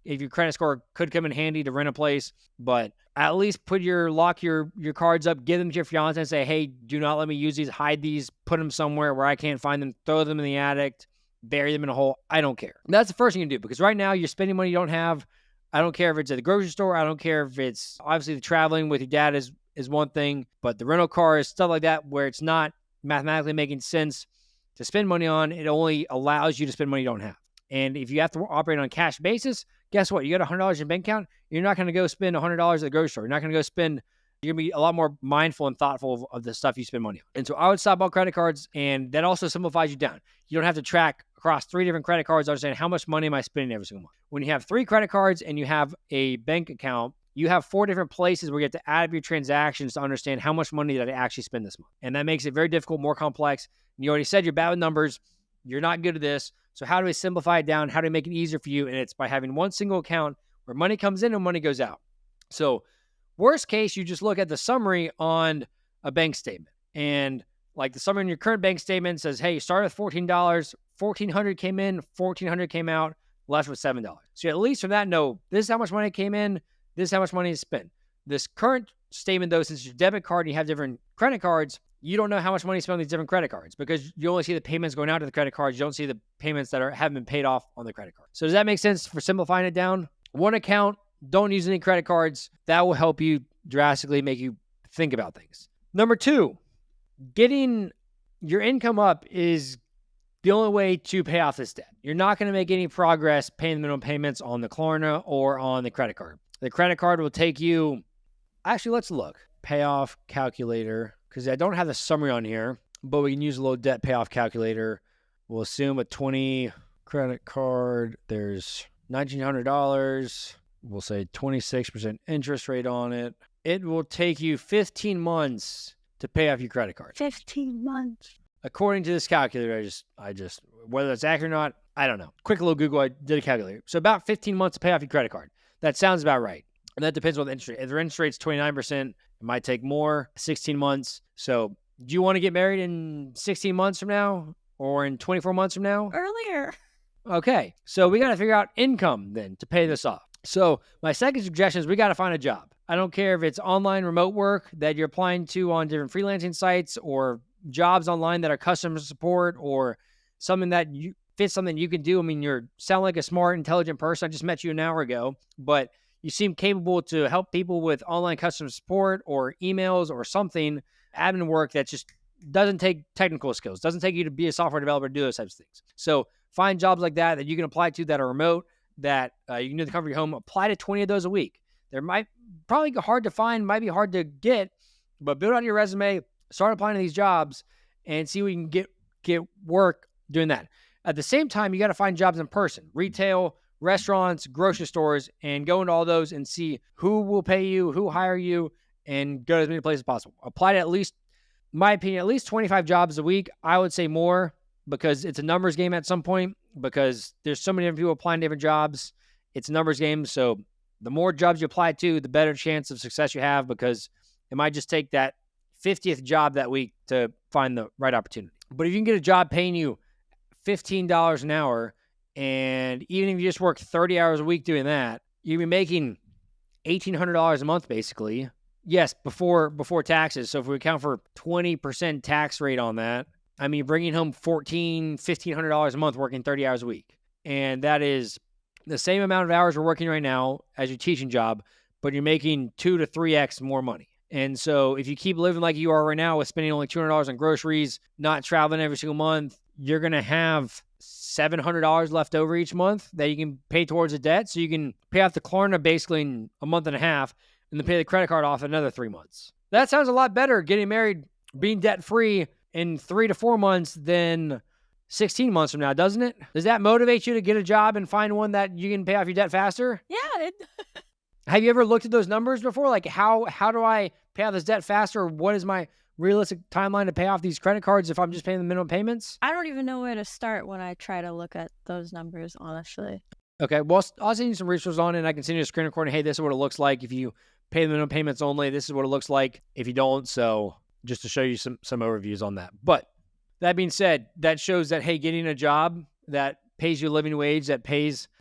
if your credit score could come in handy to rent a place, but at least lock your cards up, give them to your fiance and say, hey, do not let me use these, hide these, put them somewhere where I can't find them, throw them in the attic, bury them in a hole. I don't care. That's the first thing you do, because right now you're spending money you don't have. I don't care if it's at the grocery store. I don't care if it's obviously the traveling with your dad is one thing, but the rental car is stuff like that where it's not mathematically making sense to spend money on. It only allows you to spend money you don't have. And if you have to operate on a cash basis, guess what? You got $100 in your bank account. You're not going to go spend $100 at the grocery store. You're not going to go spend. You're going to be a lot more mindful and thoughtful of the stuff you spend money on. And so I would stop all credit cards, and that also simplifies you down. You don't have to track across 3 different credit cards, understand how much money am I spending every single month. When you have 3 credit cards and you have a bank account, you have 4 different places where you have to add up your transactions to understand how much money did I actually spend this month. And that makes it very difficult, more complex. And you already said you're bad with numbers. You're not good at this. So how do we simplify it down? How do we make it easier for you? And it's by having one single account where money comes in and money goes out. So worst case, you just look at the summary on a bank statement. And like the summary in your current bank statement says, hey, you started with $14, $1,400 came in, $1,400 came out, left with $7. So at least from that, know this is how much money came in, this is how much money is spent. This current statement, though, since your debit card and you have different credit cards, you don't know how much money is spent on these different credit cards, because you only see the payments going out to the credit cards. You don't see the payments that haven't been paid off on the credit card. So does that make sense for simplifying it down? One account, don't use any credit cards. That will help you drastically make you think about things. Number 2, getting your income up is the only way to pay off this debt. You're not going to make any progress paying the minimum payments on the Klarna or on the credit card. The credit card will take you, actually, let's look. Payoff calculator, because I don't have the summary on here, but we can use a little debt payoff calculator. We'll assume a 20 credit card. There's $1,900. We'll say 26% interest rate on it. It will take you 15 months to pay off your credit card. 15 months. According to this calculator, I just whether it's accurate or not, I don't know. Quick little Google, I did a calculator. So about 15 months to pay off your credit card. That sounds about right. And that depends on the interest rate. If the interest rate's 29%, it might take more, 16 months. So do you want to get married in 16 months from now or in 24 months from now? Earlier. Okay. So we got to figure out income then to pay this off. So my second suggestion is we got to find a job. I don't care if it's online remote work that you're applying to on different freelancing sites, or jobs online that are customer support, or something that fits something you can do. I mean, you sound like a smart, intelligent person. I just met you an hour ago, but you seem capable to help people with online customer support or emails or something, admin work that just doesn't take technical skills, doesn't take you to be a software developer to do those types of things. So find jobs like that you can apply to that are remote, that you can do the comfort of your home. Apply to 20 of those a week. They're probably hard to find, might be hard to get, but build out your resume, start applying to these jobs, and see we can get work doing that. At the same time, you got to find jobs in person, retail, restaurants, grocery stores, and go into all those and see who will pay you, who hire you, and go to as many places as possible. Apply to at least, in my opinion, at least 25 jobs a week. I would say more, because it's a numbers game at some point, because there's so many different people applying to different jobs. It's a numbers game. So the more jobs you apply to, the better chance of success you have, because it might just take that 50th job that week to find the right opportunity. But if you can get a job paying you $15 an hour, and even if you just work 30 hours a week doing that, you'll be making $1,800 a month, basically. Yes, before taxes. So if we account for 20% tax rate on that, I mean, bringing home $1,500 a month working 30 hours a week. And that is the same amount of hours we're working right now as your teaching job, but you're making 2 to 3x more money. And so if you keep living like you are right now with spending only $200 on groceries, not traveling every single month, you're going to have $700 left over each month that you can pay towards the debt. So you can pay off the Klarna basically in a month and a half and then pay the credit card off another 3 months. That sounds a lot better, getting married, being debt-free in 3 to 4 months than 16 months from now, doesn't it? Does that motivate you to get a job and find one that you can pay off your debt faster? Yeah. Have you ever looked at those numbers before? Like how do I pay off this debt faster? What is my realistic timeline to pay off these credit cards if I'm just paying the minimum payments? I don't even know where to start when I try to look at those numbers, honestly. Okay, well, I'll send you some resources on it, and I can send you a screen recording. Hey, this is what it looks like if you pay the minimum payments only. This is what it looks like if you don't. So just to show you some overviews on that. But that being said, that shows that, hey, getting a job that pays you a living wage, that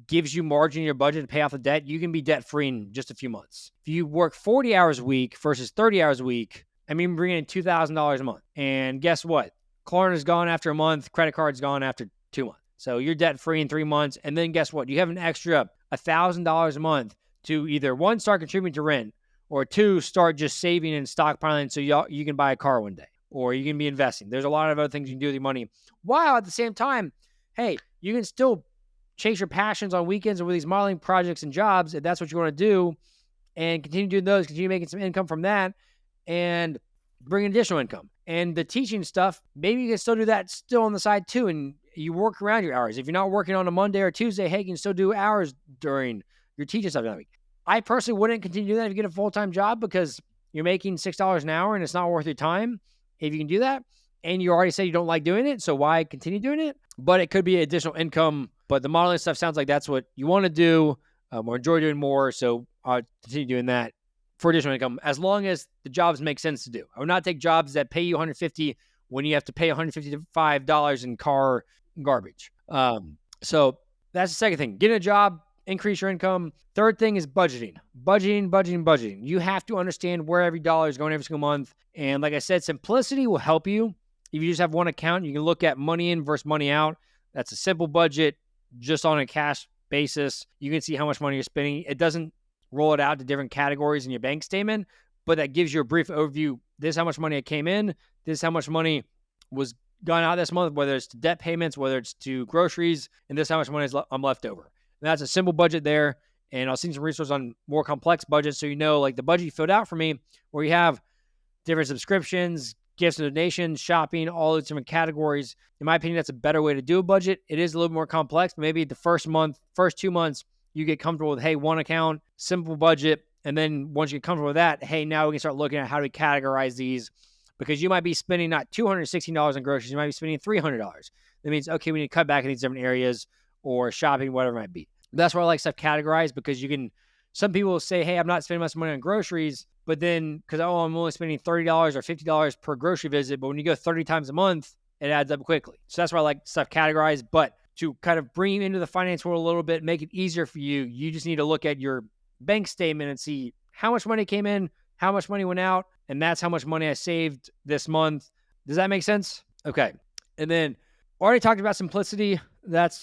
gives you margin in your budget to pay off the debt, you can be debt-free in just a few months. If you work 40 hours a week versus 30 hours a week, I mean, bringing in $2,000 a month. And guess what? Klarna's gone after a month. Credit card's gone after 2 months. So you're debt-free in 3 months. And then guess what? You have an extra $1,000 a month to either, 1, start contributing to rent, or 2, start just saving and stockpiling so you can buy a car one day, or you can be investing. There's a lot of other things you can do with your money. While at the same time, hey, you can still chase your passions on weekends or with these modeling projects and jobs if that's what you want to do, and continue doing those, continue making some income from that, and bring in additional income. And the teaching stuff, maybe you can still do that still on the side too, and you work around your hours. If you're not working on a Monday or Tuesday, hey, you can still do hours during your teaching stuff that week. I personally wouldn't continue doing that if you get a full-time job because you're making $6 an hour and it's not worth your time if you can do that. And you already said you don't like doing it, so why continue doing it? But it could be additional income. But the modeling stuff sounds like that's what you want to do or enjoy doing more. So I'll continue doing that for additional income as long as the jobs make sense to do. I would not take jobs that pay you $150 when you have to pay $155 in car garbage. So that's the second thing. Get a job, increase your income. Third thing is budgeting. Budgeting. You have to understand where every dollar is going every single month. And like I said, simplicity will help you. If you just have one account, you can look at money in versus money out. That's a simple budget just on a cash basis. You can see how much money you're spending. It doesn't roll it out to different categories in your bank statement, but that gives you a brief overview. This is how much money I came in. This is how much money was gone out this month, whether it's to debt payments, whether it's to groceries, and this is how much money I'm left over. And that's a simple budget there. And I'll see some resources on more complex budgets so you know, like the budget you filled out for me, where you have different subscriptions, gifts and donations, shopping, all those different categories. In my opinion, that's a better way to do a budget. It is a little more complex, but maybe the first 2 months, you get comfortable with, hey, one account, simple budget. And then once you get comfortable with that, hey, now we can start looking at how do we categorize these, because you might be spending not $216 on groceries, you might be spending $300. That means, okay, we need to cut back in these different areas or shopping, whatever it might be. That's why I like stuff categorized, because some people will say, hey, I'm not spending much money on groceries, but then because, I'm only spending $30 or $50 per grocery visit. But when you go 30 times a month, it adds up quickly. So that's why I like stuff categorized. But to kind of bring you into the finance world a little bit, make it easier for you, you just need to look at your bank statement and see how much money came in, how much money went out, and that's how much money I saved this month. Does that make sense? Okay. And then already talked about simplicity. That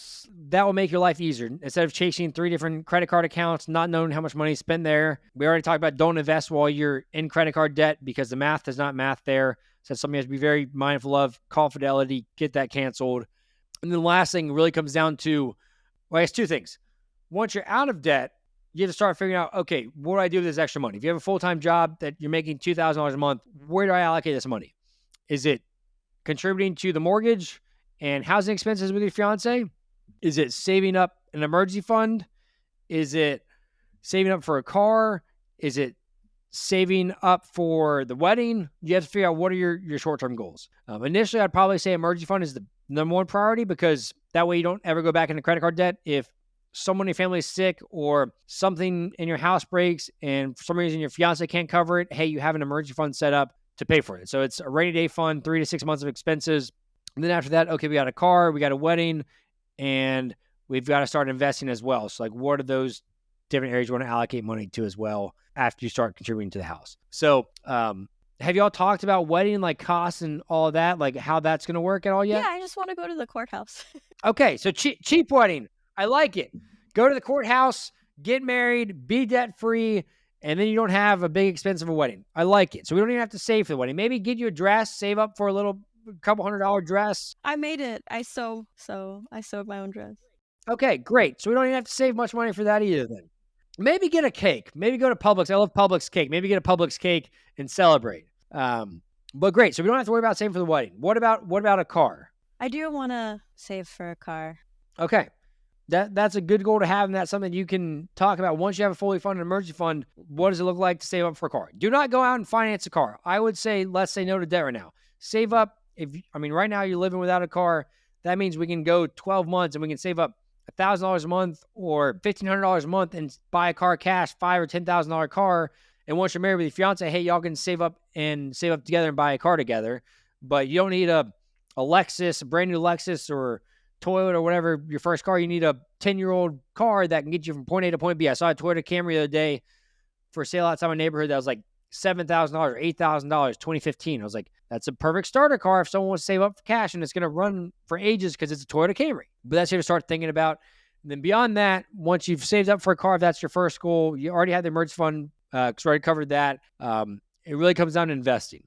will make your life easier. Instead of chasing 3 different credit card accounts, not knowing how much money you spend there. We already talked about don't invest while you're in credit card debt because the math does not math there. So that's something you have to be very mindful of. Call Fidelity, get that canceled. And then the last thing really comes down to, well, I guess 2 things. Once you're out of debt, you have to start figuring out, okay, what do I do with this extra money? If you have a full-time job that you're making $2,000 a month, where do I allocate this money? Is it contributing to the mortgage and housing expenses with your fiance? Is it saving up an emergency fund? Is it saving up for a car? Is it saving up for the wedding? You have to figure out what are your short-term goals. Initially, I'd probably say emergency fund is the number one priority, because that way you don't ever go back into credit card debt. If someone in your family is sick or something in your house breaks and for some reason your fiance can't cover it, hey, you have an emergency fund set up to pay for it. So it's a rainy day fund, 3 to 6 months of expenses. And then after that, okay, we got a car, we got a wedding, and we've got to start investing as well. So like, what are those different areas you want to allocate money to as well after you start contributing to the house. So, have y'all talked about wedding, like costs and all that, like how that's going to work at all yet? Yeah, I just want to go to the courthouse. Okay, so cheap wedding. I like it. Go to the courthouse, get married, be debt-free, and then you don't have a big expense of a wedding. I like it. So we don't even have to save for the wedding. Maybe get you a dress, save up for a couple $100 dress. I made it. I sewed my own dress. Okay, great. So we don't even have to save much money for that either then. Maybe get a cake. Maybe go to Publix. I love Publix cake. Maybe get a Publix cake and celebrate. But great. So we don't have to worry about saving for the wedding. What about a car? I do want to save for a car. Okay. That's a good goal to have, and that's something you can talk about. Once you have a fully funded emergency fund, what does it look like to save up for a car? Do not go out and finance a car. I would say, let's say no to debt right now. Save up. Right now you're living without a car. That means we can go 12 months and we can save up $1,000 a month or $1,500 a month and buy a car cash, $5,000 or $10,000 car. And once you're married with your fiance, hey, y'all can save up together and buy a car together. But you don't need a Lexus, a brand new Lexus or Toyota or whatever your first car. You need a 10-year-old car that can get you from point A to point B. I saw a Toyota Camry the other day for sale outside my neighborhood that was like $7,000 or $8,000, 2015. I was like, that's a perfect starter car if someone wants to save up for cash, and it's going to run for ages because it's a Toyota Camry. But that's what you start thinking about. And then beyond that, once you've saved up for a car, if that's your first goal, you already have the emergency fund because we already covered that. It really comes down to investing.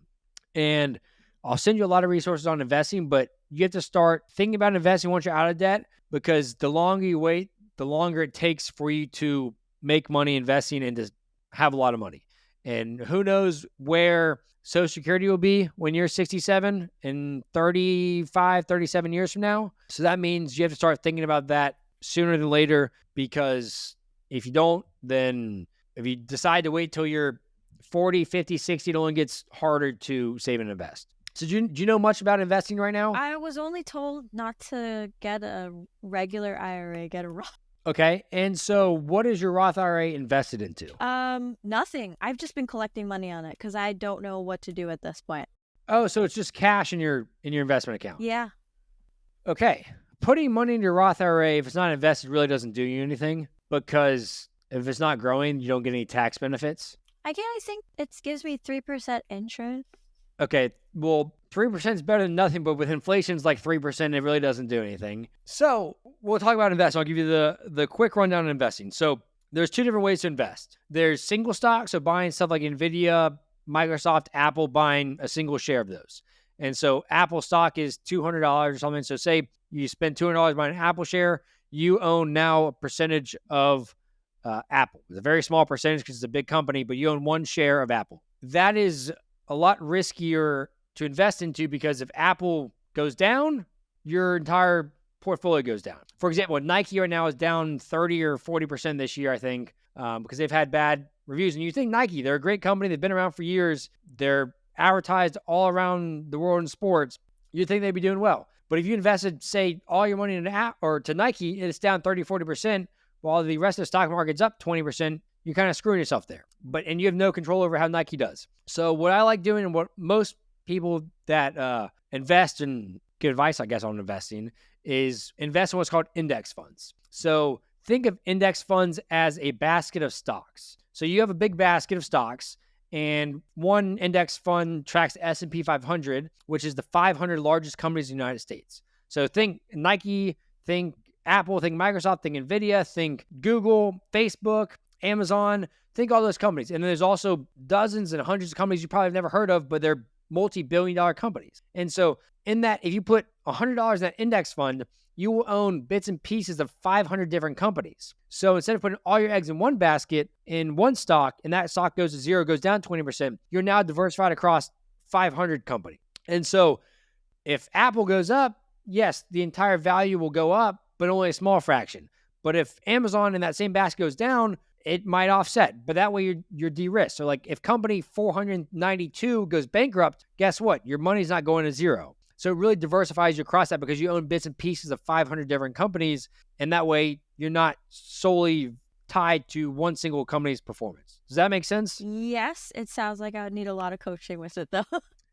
And I'll send you a lot of resources on investing, but you have to start thinking about investing once you're out of debt, because the longer you wait, the longer it takes for you to make money investing and to have a lot of money. And who knows where Social Security will be when you're 67 and 35, 37 years from now. So that means you have to start thinking about that sooner than later, because if you don't, then if you decide to wait till you're 40, 50, 60, it only gets harder to save and invest. So do you know much about investing right now? I was only told not to get a regular IRA, get a Roth. Okay. And so what is your Roth IRA invested into? Nothing. I've just been collecting money on it because I don't know what to do at this point. Oh, so it's just cash in your investment account. Yeah. Okay. Putting money in your Roth IRA, if it's not invested, really doesn't do you anything, because if it's not growing, you don't get any tax benefits. I think it gives me 3% interest. Okay, well, 3% is better than nothing, but with inflation, it's like 3%, it really doesn't do anything. So we'll talk about investing. I'll give you the quick rundown on investing. So there's two different ways to invest. There's single stock, so buying stuff like NVIDIA, Microsoft, Apple, buying a single share of those. And so Apple stock is $200 or something. So say you spend $200 buying an Apple share, you own now a percentage of Apple. It's a very small percentage because it's a big company, but you own one share of Apple. That is a lot riskier to invest into, because if Apple goes down, your entire portfolio goes down. For example, Nike right now is down 30 or 40% this year, I think, because they've had bad reviews. And you think Nike, they're a great company. They've been around for years. They're advertised all around the world in sports. You'd think they'd be doing well. But if you invested, say, all your money in an app or to Nike, it's down 30, 40%, while the rest of the stock market's up 20%, you're kind of screwing yourself there. And you have no control over how Nike does. So what I like doing, and what most people that invest and give advice, I guess, on investing, is invest in what's called index funds. So think of index funds as a basket of stocks. So you have a big basket of stocks, and one index fund tracks the S&P 500, which is the 500 largest companies in the United States. So think Nike, think Apple, think Microsoft, think NVIDIA, think Google, Facebook, Amazon, think all those companies. And then there's also dozens and hundreds of companies you probably have never heard of, but they're multi-billion-dollar companies. And so in that, if you put $100 in that index fund, you will own bits and pieces of 500 different companies. So instead of putting all your eggs in one basket in one stock, and that stock goes to zero, goes down 20%, you're now diversified across 500 companies. And so if Apple goes up, yes, the entire value will go up, but only a small fraction. But if Amazon in that same basket goes down, it might offset, but that way you're de-risked. So like if company 492 goes bankrupt, guess what? Your money's not going to zero. So it really diversifies you across that, because you own bits and pieces of 500 different companies, and that way you're not solely tied to one single company's performance. Does that make sense? Yes, it sounds like I would need a lot of coaching with it though.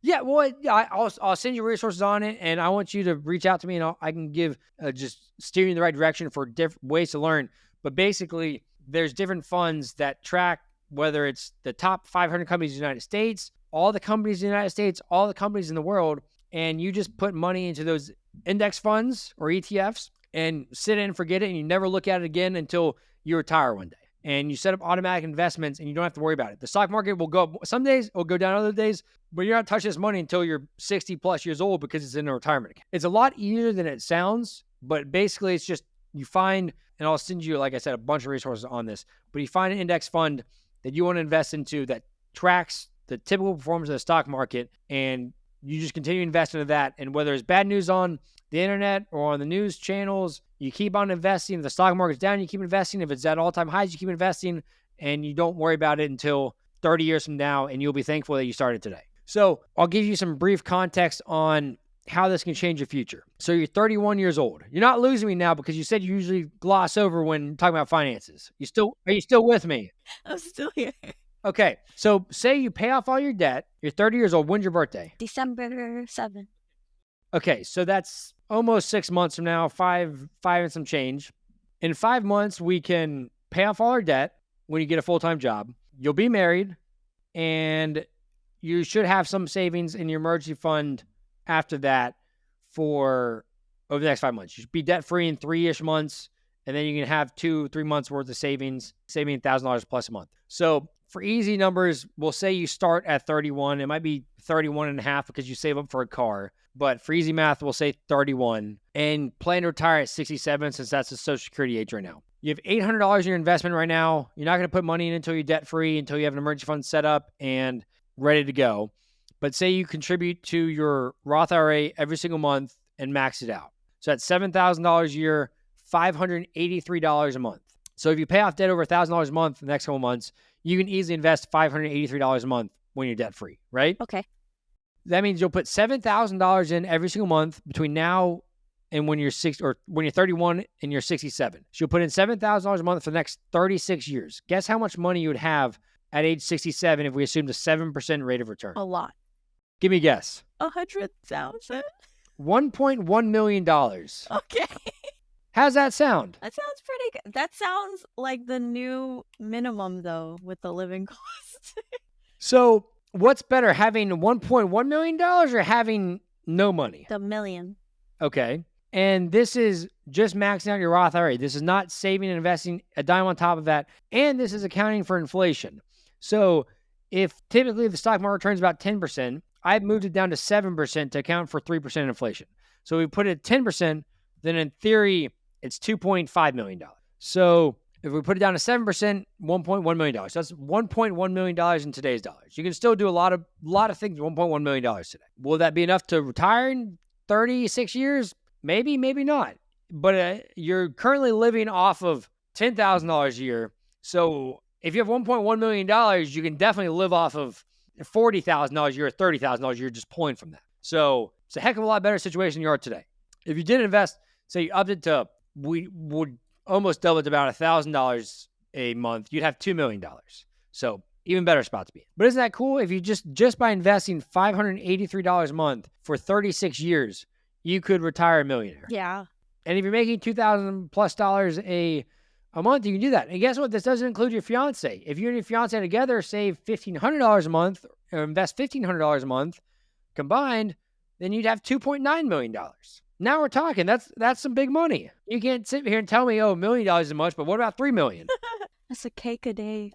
Yeah, well, I'll send you resources on it, and I want you to reach out to me, and I can give just steer you in the right direction for different ways to learn. But basically, there's different funds that track whether it's the top 500 companies in the United States, all the companies in the United States, all the companies in the world, and you just put money into those index funds or ETFs and sit in and forget it, and you never look at it again until you retire one day. And you set up automatic investments, and you don't have to worry about it. The stock market will go up. Some days it will go down other days, but you're not touching this money until you're 60 plus years old because it's in a retirement account. It's a lot easier than it sounds, but basically it's just you find, and I'll send you, like I said, a bunch of resources on this, but you find an index fund that you want to invest into that tracks the typical performance of the stock market, and you just continue to invest into that. And whether it's bad news on the internet or on the news channels, you keep on investing. If the stock market's down, you keep investing. If it's at all-time highs, you keep investing, and you don't worry about it until 30 years from now, and you'll be thankful that you started today. So I'll give you some brief context on how this can change your future. So you're 31 years old. You're not losing me now because you said you usually gloss over when talking about finances. Are you still with me? I'm still here. Okay. So say you pay off all your debt. You're 30 years old. When's your birthday? December 7th. Okay. So that's almost 6 months from now, five and some change. In 5 months, we can pay off all our debt when you get a full-time job. You'll be married, and you should have some savings in your emergency fund after that for over the next 5 months. You should be debt-free in 3-ish months, and then you can have 2-3 months worth of savings, saving $1,000 plus a month. So for easy numbers, we'll say you start at 31. It might be 31 and a half because you save up for a car. But for easy math, we'll say 31 and plan to retire at 67 since that's the Social Security age right now. You have $800 in your investment right now. You're not going to put money in until you're debt-free, until you have an emergency fund set up and ready to go. But say you contribute to your Roth IRA every single month and max it out. So that's $7,000 a year, $583 a month. So if you pay off debt over $1,000 a month in the next couple months, you can easily invest $583 a month when you're debt-free, right? Okay. That means you'll put $7,000 in every single month between now and when you're 31 and you're 67. So you'll put in $7,000 a month for the next 36 years. Guess how much money you would have at age 67 if we assumed a 7% rate of return? A lot. Give me a guess. 100,000. $1.1 million. Okay. How's that sound? That sounds pretty good. That sounds like the new minimum, though, with the living costs. So what's better, having $1.1 million or having no money? The million. Okay. And this is just maxing out your Roth IRA. This is not saving and investing a dime on top of that. And this is accounting for inflation. So if typically the stock market returns about 10%, I've moved it down to 7% to account for 3% inflation. So we put it at 10%, then in theory, it's $2.5 million. So if we put it down to 7%, $1.1 million. So that's $1.1 million in today's dollars. You can still do a lot of things with $1.1 million today. Will that be enough to retire in 36 years? Maybe, maybe not. But you're currently living off of $10,000 a year. So if you have $1.1 million, you can definitely live off of $40,000 a year or $30,000 a year just pulling from that. So it's a heck of a lot better situation you are today. If you did invest, say you upped it to, we would almost double it to about $1,000 a month, you'd have $2 million. So even better spot to be in. But isn't that cool? If you just by investing $583 a month for 36 years, you could retire a millionaire. Yeah. And if you're making $2,000 plus a month, you can do that. And guess what? This doesn't include your fiance. If you and your fiance together save $1,500 a month or invest $1,500 a month combined, then you'd have $2.9 million. Now we're talking. That's some big money. You can't sit here and tell me, $1 million isn't much, but what about $3 million? That's a cake a day.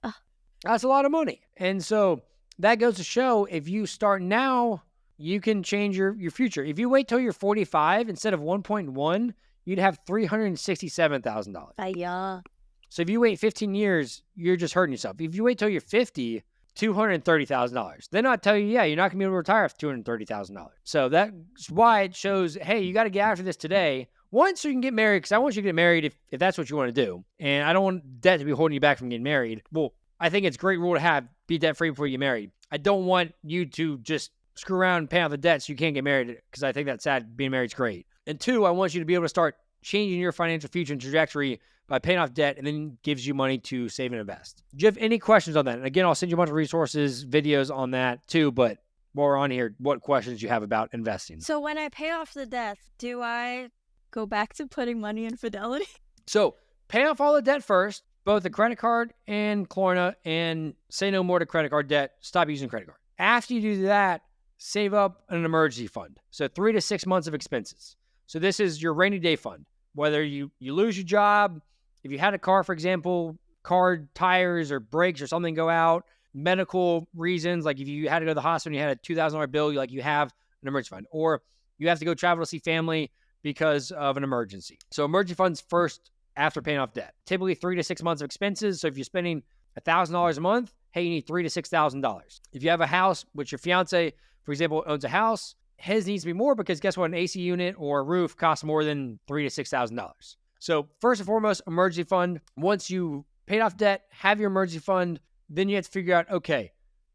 That's a lot of money. And so that goes to show if you start now, you can change your future. If you wait till you're 45, instead of 1.1, you'd have $367,000. Yeah. So if you wait 15 years, you're just hurting yourself. If you wait till you're 50, $230,000. Then I'll tell you, you're not going to be able to retire for $230,000. So that's why it shows, hey, you got to get after this today. One, so you can get married, because I want you to get married if that's what you want to do. And I don't want debt to be holding you back from getting married. Well, I think it's a great rule to have, be debt-free before you get married. I don't want you to just screw around and pay off the debt so you can't get married, because I think that's sad. Being married is great. And two, I want you to be able to start changing your financial future and trajectory by paying off debt, and then gives you money to save and invest. Do you have any questions on that? And again, I'll send you a bunch of resources, videos on that too, but while we're on here, what questions do you have about investing? So when I pay off the debt, do I go back to putting money in Fidelity? So pay off all the debt first, both a credit card and Klarna and say no more to credit card debt. Stop using credit card. After you do that, save up an emergency fund. So 3 to 6 months of expenses. So this is your rainy day fund. Whether you lose your job, if you had a car, for example, car tires or brakes or something go out, medical reasons, like if you had to go to the hospital and you had a $2,000 bill, you have an emergency fund. Or you have to go travel to see family because of an emergency. So emergency funds first after paying off debt. Typically 3 to 6 months of expenses. So if you're spending $1,000 a month, hey, you need $3,000 to $6,000. If you have a house, which your fiance, for example, owns a house, his needs to be more because guess what? An AC unit or a roof costs more than $3,000 to $6,000. So first and foremost, emergency fund. Once you paid off debt, have your emergency fund, then you have to figure out, okay,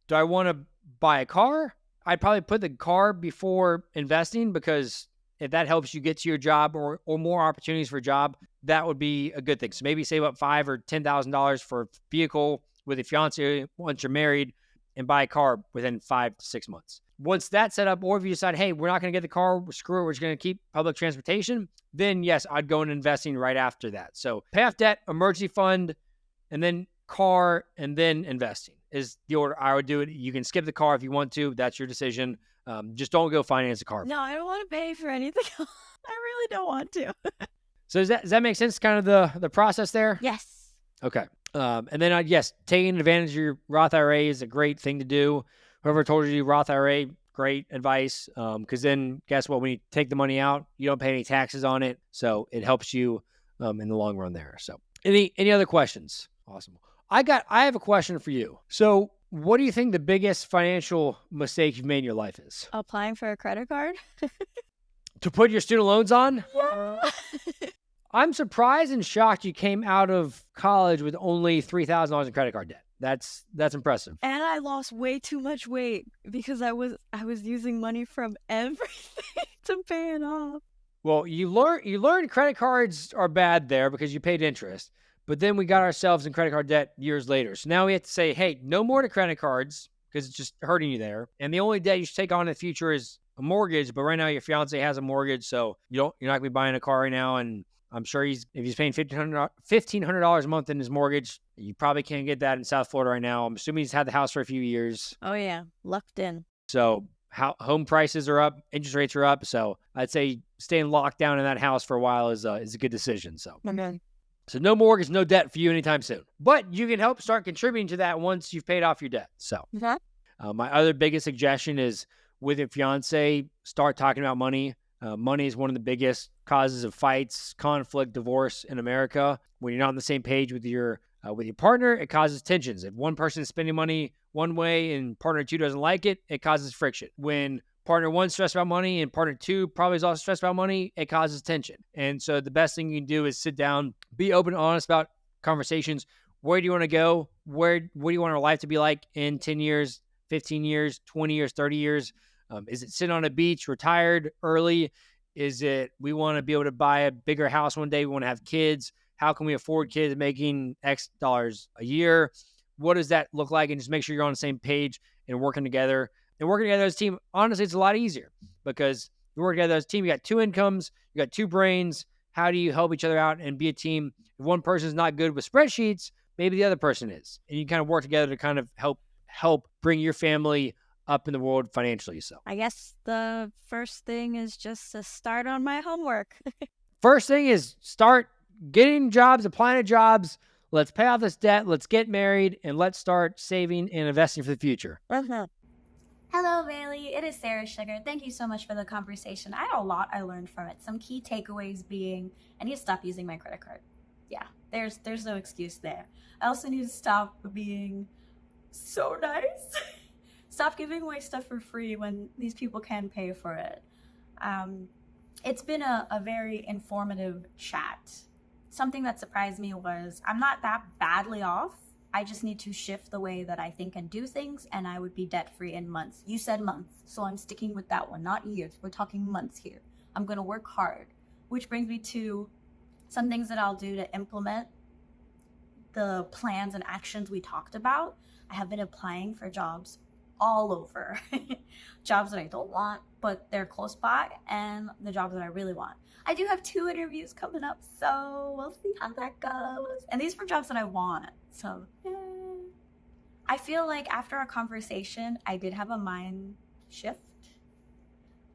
do I want to buy a car? I'd probably put the car before investing because if that helps you get to your job or more opportunities for a job, that would be a good thing. So maybe save up $5,000 or $10,000 for a vehicle with a fiance once you're married and buy a car within 5 to 6 months. Once that's set up, or if you decide, hey, we're not going to get the car, screw it, we're just going to keep public transportation, then yes, I'd go into investing right after that. So pay off debt, emergency fund, and then car, and then investing is the order I would do it. You can skip the car if you want to. That's your decision. Just don't go finance a car. No, I don't want to pay for anything else. I really don't want to. So does that make sense, kind of the process there? Yes. Okay. And then, yes, taking advantage of your Roth IRA is a great thing to do. Whoever told you to do Roth IRA, great advice. Because then, guess what? When you take the money out, you don't pay any taxes on it. So it helps you in the long run there. So any other questions? Awesome. I have a question for you. So what do you think the biggest financial mistake you've made in your life is? Applying for a credit card? To put your student loans on? Yeah. I'm surprised and shocked you came out of college with only $3,000 in credit card debt. That's impressive. And I lost way too much weight because I was using money from everything to pay it off. Well, you learned credit cards are bad there because you paid interest. But then we got ourselves in credit card debt years later. So now we have to say, hey, no more to credit cards because it's just hurting you there. And the only debt you should take on in the future is a mortgage. But right now your fiance has a mortgage, so you're not going to be buying a car right now. And I'm sure if he's paying $1,500 a month in his mortgage, you probably can't get that in South Florida right now. I'm assuming he's had the house for a few years. Oh yeah, locked in. So home prices are up, interest rates are up. So I'd say staying locked down in that house for a while is a good decision. So. Okay. So no mortgage, no debt for you anytime soon. But you can help start contributing to that once you've paid off your debt. So my other biggest suggestion is with your fiance, start talking about money. Money is one of the biggest causes of fights, conflict, divorce in America. When you're not on the same page with your partner, it causes tensions. If one person is spending money one way and partner 2 doesn't like it, it causes friction. When partner 1's stressed about money and partner 2 probably is also stressed about money, it causes tension. And so the best thing you can do is sit down, be open and honest about conversations. Where do you want to go? What do you want our life to be like in 10 years, 15 years, 20 years, 30 years? Is it sitting on a beach, retired early? Is it we want to be able to buy a bigger house one day? We want to have kids. How can we afford kids making X dollars a year? What does that look like? And just make sure you're on the same page and working together. And working together as a team, honestly, it's a lot easier because you work together as a team. You got 2 incomes, you got 2 brains. How do you help each other out and be a team? If one person's not good with spreadsheets, maybe the other person is. And you kind of work together to kind of help bring your family up in the world financially. So I guess the first thing is just to start on my homework. First thing is start getting jobs, applying to jobs. Let's pay off this debt. Let's get married and let's start saving and investing for the future. Hello, Bailey. It is Sarah Sugar. Thank you so much for the conversation. I had a lot I learned from it. Some key takeaways being, I need to stop using my credit card. Yeah, there's no excuse there. I also need to stop being so nice. Stop giving away stuff for free when these people can pay for it. It's been a very informative chat. Something that surprised me was I'm not that badly off. I just need to shift the way that I think and do things, and I would be debt-free in months. You said months, so I'm sticking with that one, not years. We're talking months here. I'm going to work hard, which brings me to some things that I'll do to implement the plans and actions we talked about. I have been applying for jobs all over. Jobs that I don't want, but they're close by and the jobs that I really want. I do have 2 interviews coming up, so we'll see how that goes. And these are jobs that I want, so yeah. I feel like after our conversation, I did have a mind shift.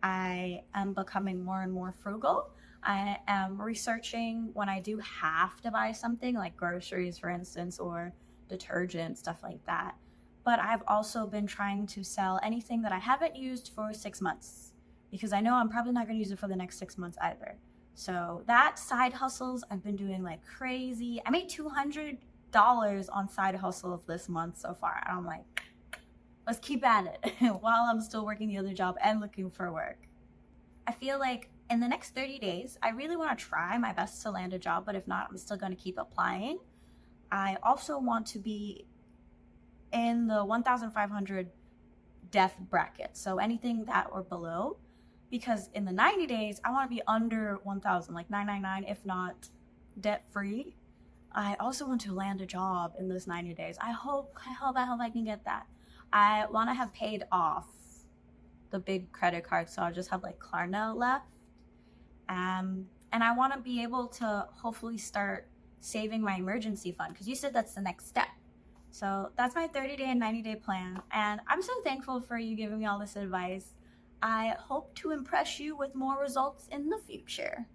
I am becoming more and more frugal. I am researching when I do have to buy something like groceries, for instance, or detergent, stuff like that. But I've also been trying to sell anything that I haven't used for 6 months because I know I'm probably not going to use it for the next 6 months either. So that side hustles I've been doing like crazy. I made $200 on side hustles this month so far. And I'm like, let's keep at it while I'm still working the other job and looking for work. I feel like in the next 30 days, I really want to try my best to land a job, but if not, I'm still going to keep applying. I also want to be in the 1,500 death bracket, so anything that or below, because in the 90 days, I want to be under 1,000, like 999, if not debt free. I also want to land a job in those 90 days. I hope I can get that. I want to have paid off the big credit card, so I'll just have like Klarna left. And I want to be able to hopefully start saving my emergency fund, because you said that's the next step. So that's my 30-day and 90-day plan. And I'm so thankful for you giving me all this advice. I hope to impress you with more results in the future.